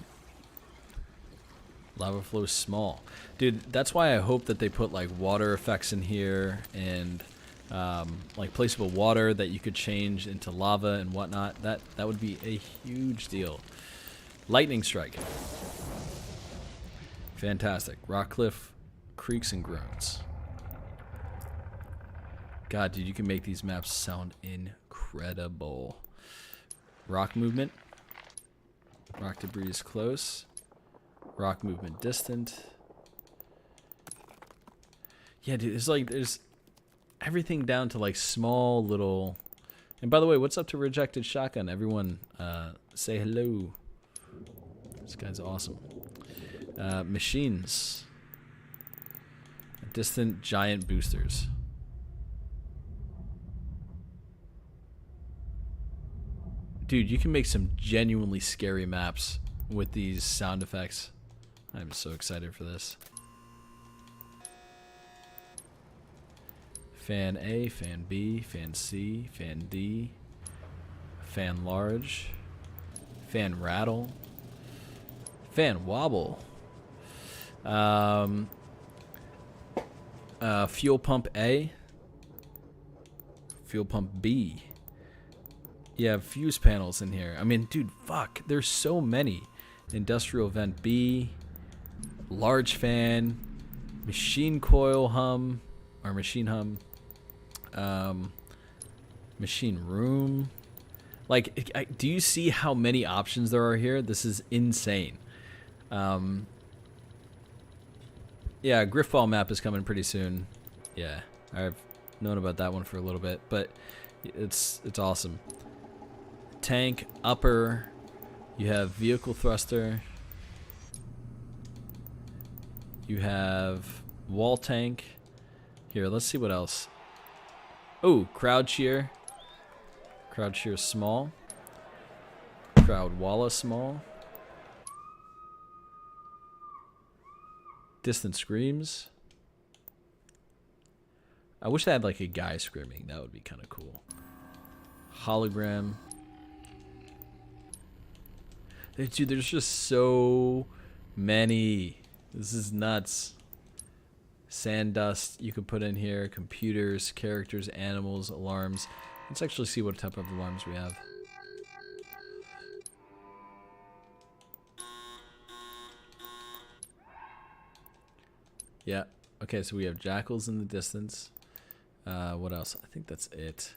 Lava flow small. Dude, that's why I hope that they put like water effects in here and like placeable water that you could change into lava and whatnot. That would be a huge deal. Lightning strike. Fantastic. Rock cliff, creaks and groans. God, dude, you can make these maps sound incredible. Rock movement. Rock debris is close. Rock movement distant. Yeah, dude, it's like there's everything down to like small little. And by the way, what's up to Rejected Shotgun? Everyone, say hello. This guy's awesome. Machines. Distant giant boosters. Dude, you can make some genuinely scary maps with these sound effects. I'm so excited for this. Fan A, fan B, fan C, fan D, fan large, fan rattle, fan wobble, fuel pump A, fuel pump B. You have fuse panels in here. I mean, dude, fuck, there's so many. Industrial vent B, large fan, machine coil hum, or machine hum, machine room. Like, do you see how many options there are here? This is insane. Yeah, Griffball map is coming pretty soon. Yeah, I've known about that one for a little bit, but it's awesome. Tank, upper, you have vehicle thruster, you have wall tank. Here, let's see what else. Oh, crowd cheer. Crowd cheer small. Crowd walla small. Distant screams. I wish they had like a guy screaming. That would be kind of cool. Hologram. Dude, there's just so many. This is nuts. Sand dust you could put in here, computers, characters, animals, alarms. Let's actually see what type of alarms we have. Yeah. Okay, so we have jackals in the distance. What else? I think that's it.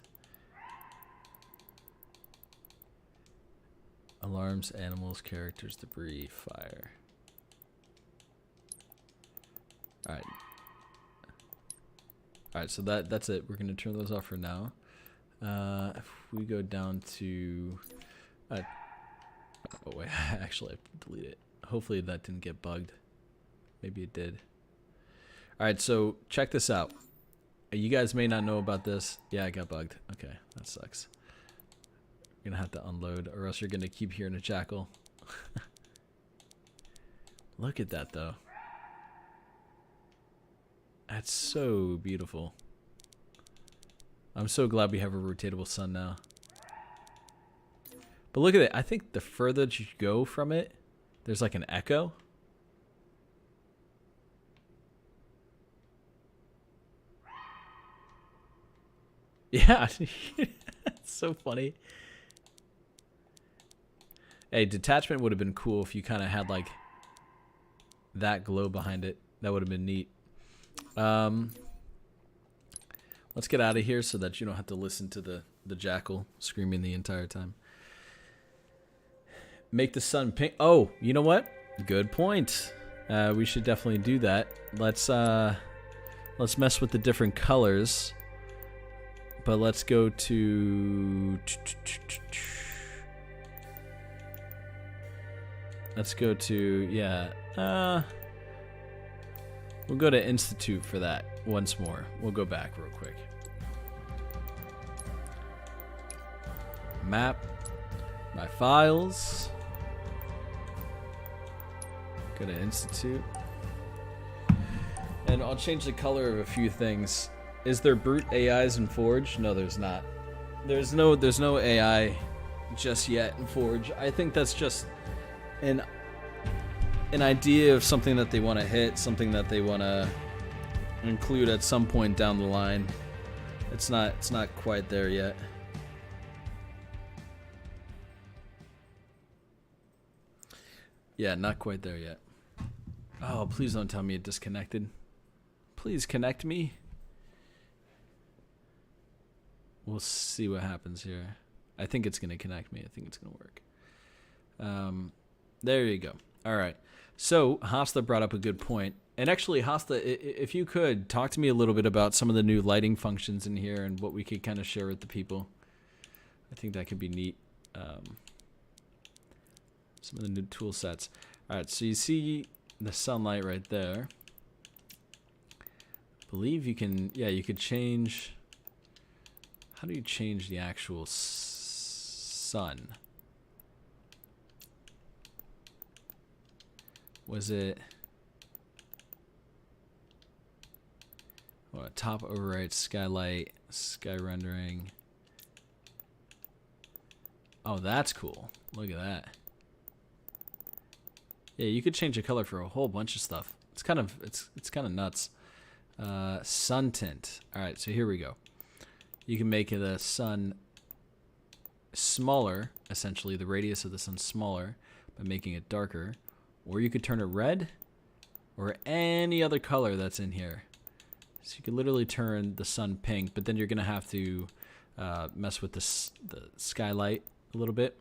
Alarms, animals, characters, debris, fire. Alright. Alright, so that's it. We're going to turn those off for now. If we go down to... oh wait, actually I have to delete it. Hopefully that didn't get bugged. Maybe it did. Alright, so check this out. You guys may not know about this. Yeah, I got bugged. Okay, that sucks. You're gonna have to unload or else you're gonna keep hearing a jackal. Look at that though. That's so beautiful. I'm so glad we have a rotatable sun now. But look at it. I think the further you go from it, there's like an echo. Yeah, it's so funny. Hey, detachment would have been cool if you kind of had like that glow behind it. That would have been neat. Let's get out of here so that you don't have to listen to the jackal screaming the entire time. Make the sun pink. Oh, you know what? Good point. We should definitely do that. Let's mess with the different colors. But let's go to... Let's go to... Yeah. We'll go to Institute for that once more. We'll go back real quick. Map. My files. Go to Institute. And I'll change the color of a few things. Is there brute AIs in Forge? No, there's not. There's no AI just yet in Forge. I think that's just an idea of something that they want to hit, something that they want to include at some point down the line. It's not quite there yet. Yeah, not quite there yet. Oh, please don't tell me it disconnected. Please connect me. We'll see what happens here. I think it's going to connect me. I think it's going to work. There you go. All right. So, Hasta brought up a good point. And actually, Hasta, if you could, talk to me a little bit about some of the new lighting functions in here and what we could kind of share with the people. I think that could be neat. Some of the new tool sets. All right, so you see the sunlight right there. I believe you can, yeah, you could change... How do you change the actual sun? Was it... What, top overwrite, skylight, sky rendering. Oh, that's cool. Look at that. Yeah, you could change the color for a whole bunch of stuff. It's kind of nuts. Sun tint. All right, so here we go. You can make the sun smaller, essentially the radius of the sun smaller by making it darker, or you could turn it red or any other color that's in here. So you could literally turn the sun pink, but then you're gonna have to mess with the skylight a little bit.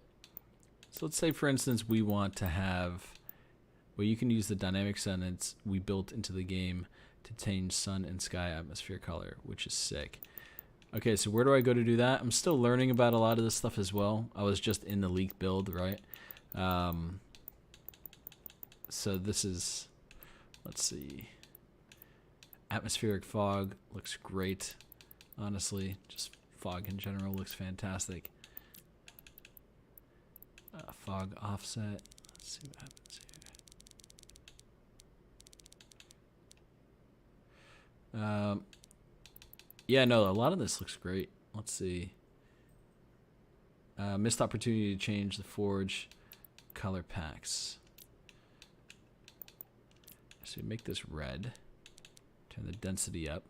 So let's say, for instance, we want to have, well, you can use the dynamic sun we built into the game to change sun and sky atmosphere color, which is sick. Okay, so where do I go to do that? I'm still learning about a lot of this stuff as well. I was just in the leaked build, right? So this is, let's see. Atmospheric fog looks great, honestly. Just fog in general looks fantastic. Fog offset. Let's see what happens here. Yeah, no, a lot of this looks great. Let's see. Missed opportunity to change the Forge color packs. So we make this red. Turn the density up.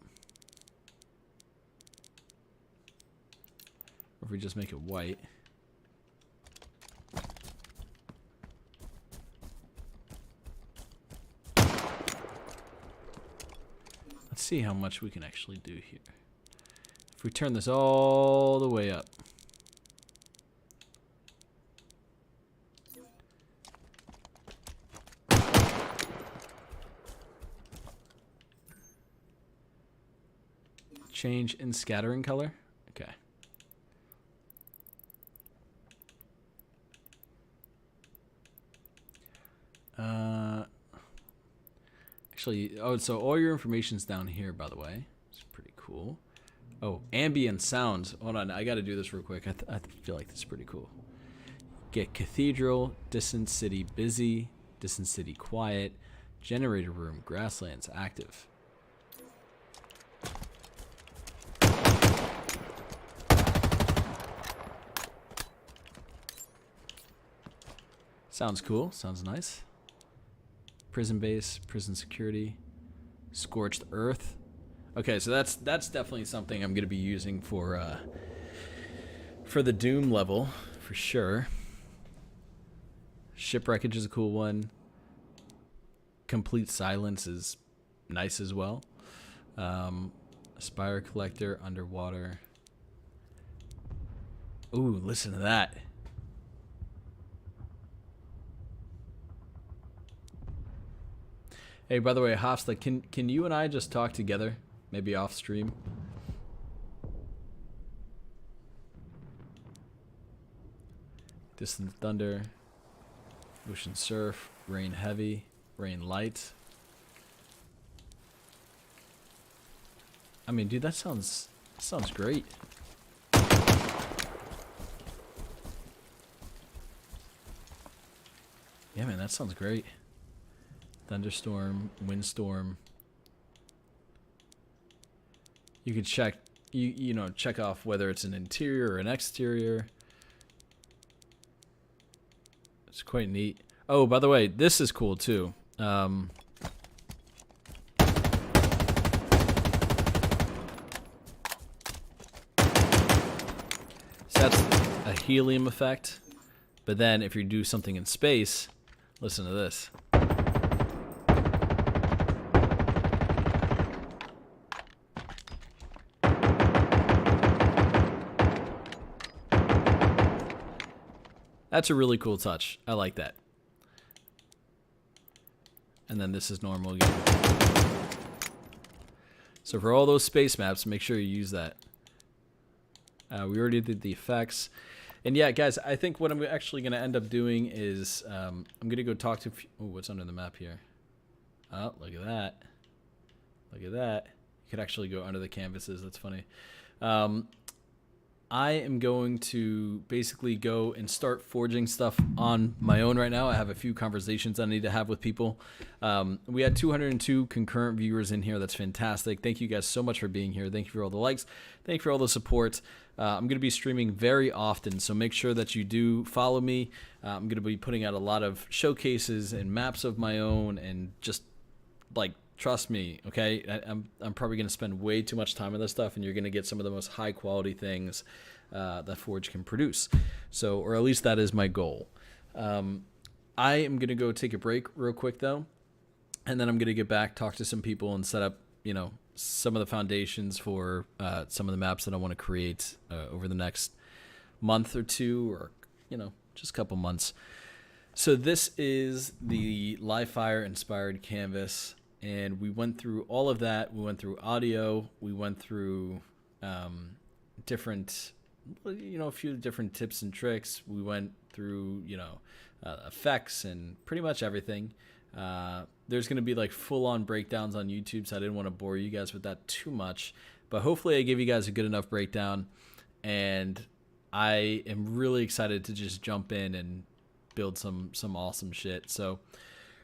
Or if we just make it white. Let's see how much we can actually do here. If we turn this all the way up. Change in scattering color. Okay. Actually, oh, so all your information's down here, by the way. It's pretty cool. Oh, ambient sounds. Hold on, I got to do this real quick. I feel like this is pretty cool. Get cathedral, distant city busy, distant city quiet, generator room, grasslands active. Sounds cool. Sounds nice. Prison base, prison security, scorched earth. Okay, so that's definitely something I'm gonna be using for the Doom level for sure. Shipwreckage is a cool one. Complete silence is nice as well. Spire collector, underwater. Ooh, listen to that. Hey, by the way, Hofsta, can you and I just talk together? Maybe off stream? Distant thunder, ocean surf, rain heavy, rain light. I mean, dude, that sounds great. Yeah, man, that sounds great. Thunderstorm, windstorm. You could check, you know, check off whether it's an interior or an exterior. It's quite neat. Oh, by the way, this is cool too. So that's a helium effect. But then if you do something in space, listen to this. That's a really cool touch. I like that. And then this is normal again. So for all those space maps, make sure you use that. We already did the effects. And yeah, guys, I think what I'm actually going to end up doing is I'm going to go talk to... Oh, what's under the map here? Oh, look at that. Look at that. You could actually go under the canvases. That's funny. I am going to basically go and start forging stuff on my own right now. I have a few conversations I need to have with people. We had 202 concurrent viewers in here. That's fantastic. Thank you guys so much for being here. Thank you for all the likes. Thank you for all the support. I'm going to be streaming very often, so make sure that you do follow me. I'm going to be putting out a lot of showcases and maps of my own, and just like, trust me, okay? I'm probably going to spend way too much time on this stuff, and you're going to get some of the most high quality things that Forge can produce. So, or at least that is my goal. I am going to go take a break real quick though, and then I'm going to get back, talk to some people, and set up, you know, some of the foundations for some of the maps that I want to create over the next month or two, or, you know, just a couple months. So this is the Livefire inspired canvas. And we went through all of that. We went through audio. We went through different, you know, a few different tips and tricks. We went through, you know, effects and pretty much everything. There's going to be like full-on breakdowns on YouTube, so I didn't want to bore you guys with that too much. But hopefully I gave you guys a good enough breakdown. And I am really excited to just jump in and build some awesome shit. So,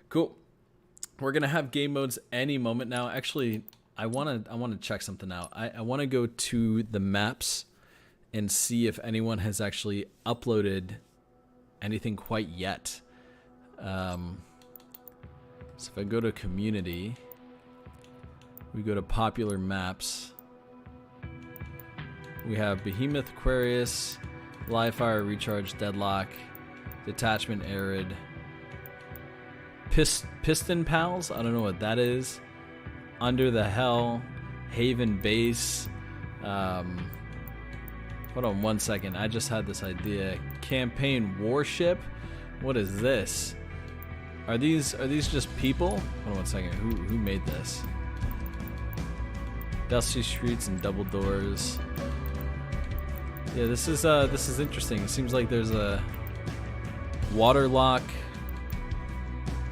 cool. We're gonna have game modes any moment now. Actually, I wanna check something out. I wanna go to the maps and see if anyone has actually uploaded anything quite yet. So if I go to community, we go to popular maps. We have Behemoth, Aquarius, Livefire, Recharge, Deadlock, Detachment, Arid, Piston Pals, I don't know what that is. Under the Hell, Haven Base. Hold on one second, I just had this idea. Campaign Warship? What is this? Are these just people? Hold on one second, who made this? Dusty Streets and Double Doors. Yeah, this is interesting. It seems like there's a Waterlock,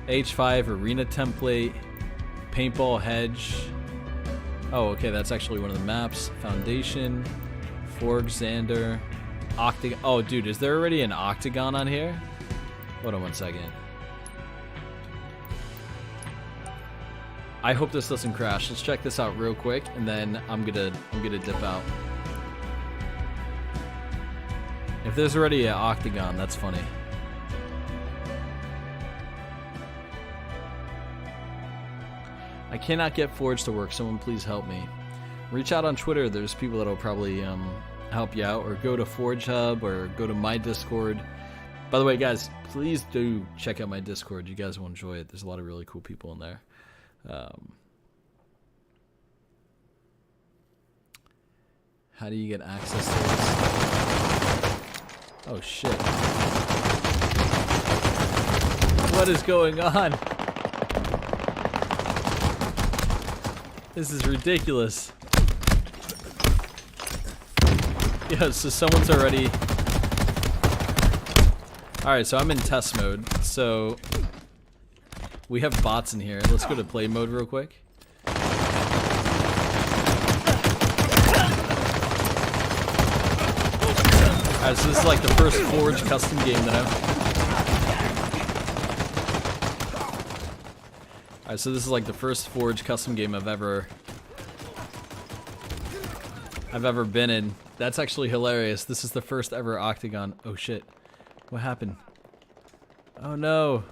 H5 Arena template, Paintball Hedge. Oh, okay, that's actually one of the maps. Foundation, Forge Xander, Octagon. Oh, dude, is there already an Octagon on here? Hold on one second. I hope this doesn't crash. Let's check this out real quick, and then I'm gonna dip out. If there's already an Octagon, that's funny. I cannot get Forge to work. Someone please help me. Reach out on Twitter. There's people that'll probably help you out, or go to Forge Hub, or go to my Discord. By the way, guys, please do check out my Discord. You guys will enjoy it. There's a lot of really cool people in there. How do you get access to this? Oh shit. What is going on? This is ridiculous. Yeah, so someone's already... Alright, so I'm in test mode. So we have bots in here. Let's go to play mode real quick. Alright, so this is like the first Forge custom game that Alright, so this is like the first Forge custom game I've ever been in. That's actually hilarious. This is the first ever Octagon. Oh shit. What happened? Oh no.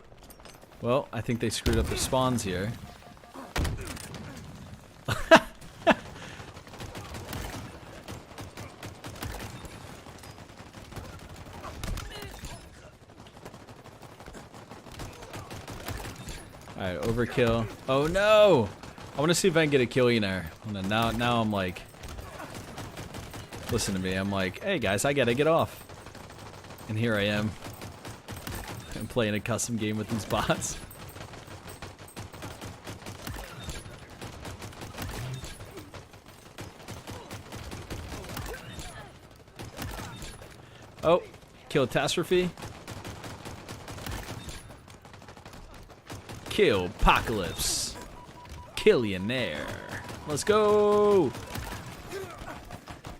Well, I think they screwed up their spawns here. Alright, overkill. Oh no! I want to see if I can get a kill in there. Now I'm like... Listen to me, I'm like, hey guys, I gotta get off. And here I am. I'm playing a custom game with these bots. Oh, Kill-tastrophe. Kill Apocalypse. Killionaire. Let's go!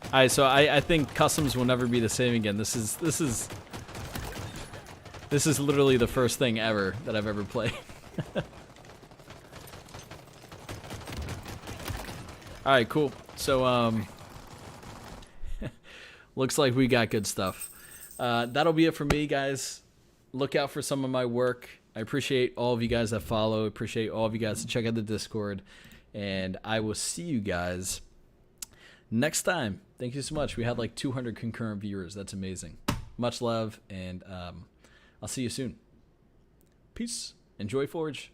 Alright, so I think customs will never be the same again. This is literally the first thing ever that I've ever played. Alright, cool. So looks like we got good stuff. That'll be it for me, guys. Look out for some of my work. I appreciate all of you guys that follow. Appreciate all of you guys that check out the Discord. And I will see you guys next time. Thank you so much. We had like 200 concurrent viewers. That's amazing. Much love, and I'll see you soon. Peace. Enjoy Forge.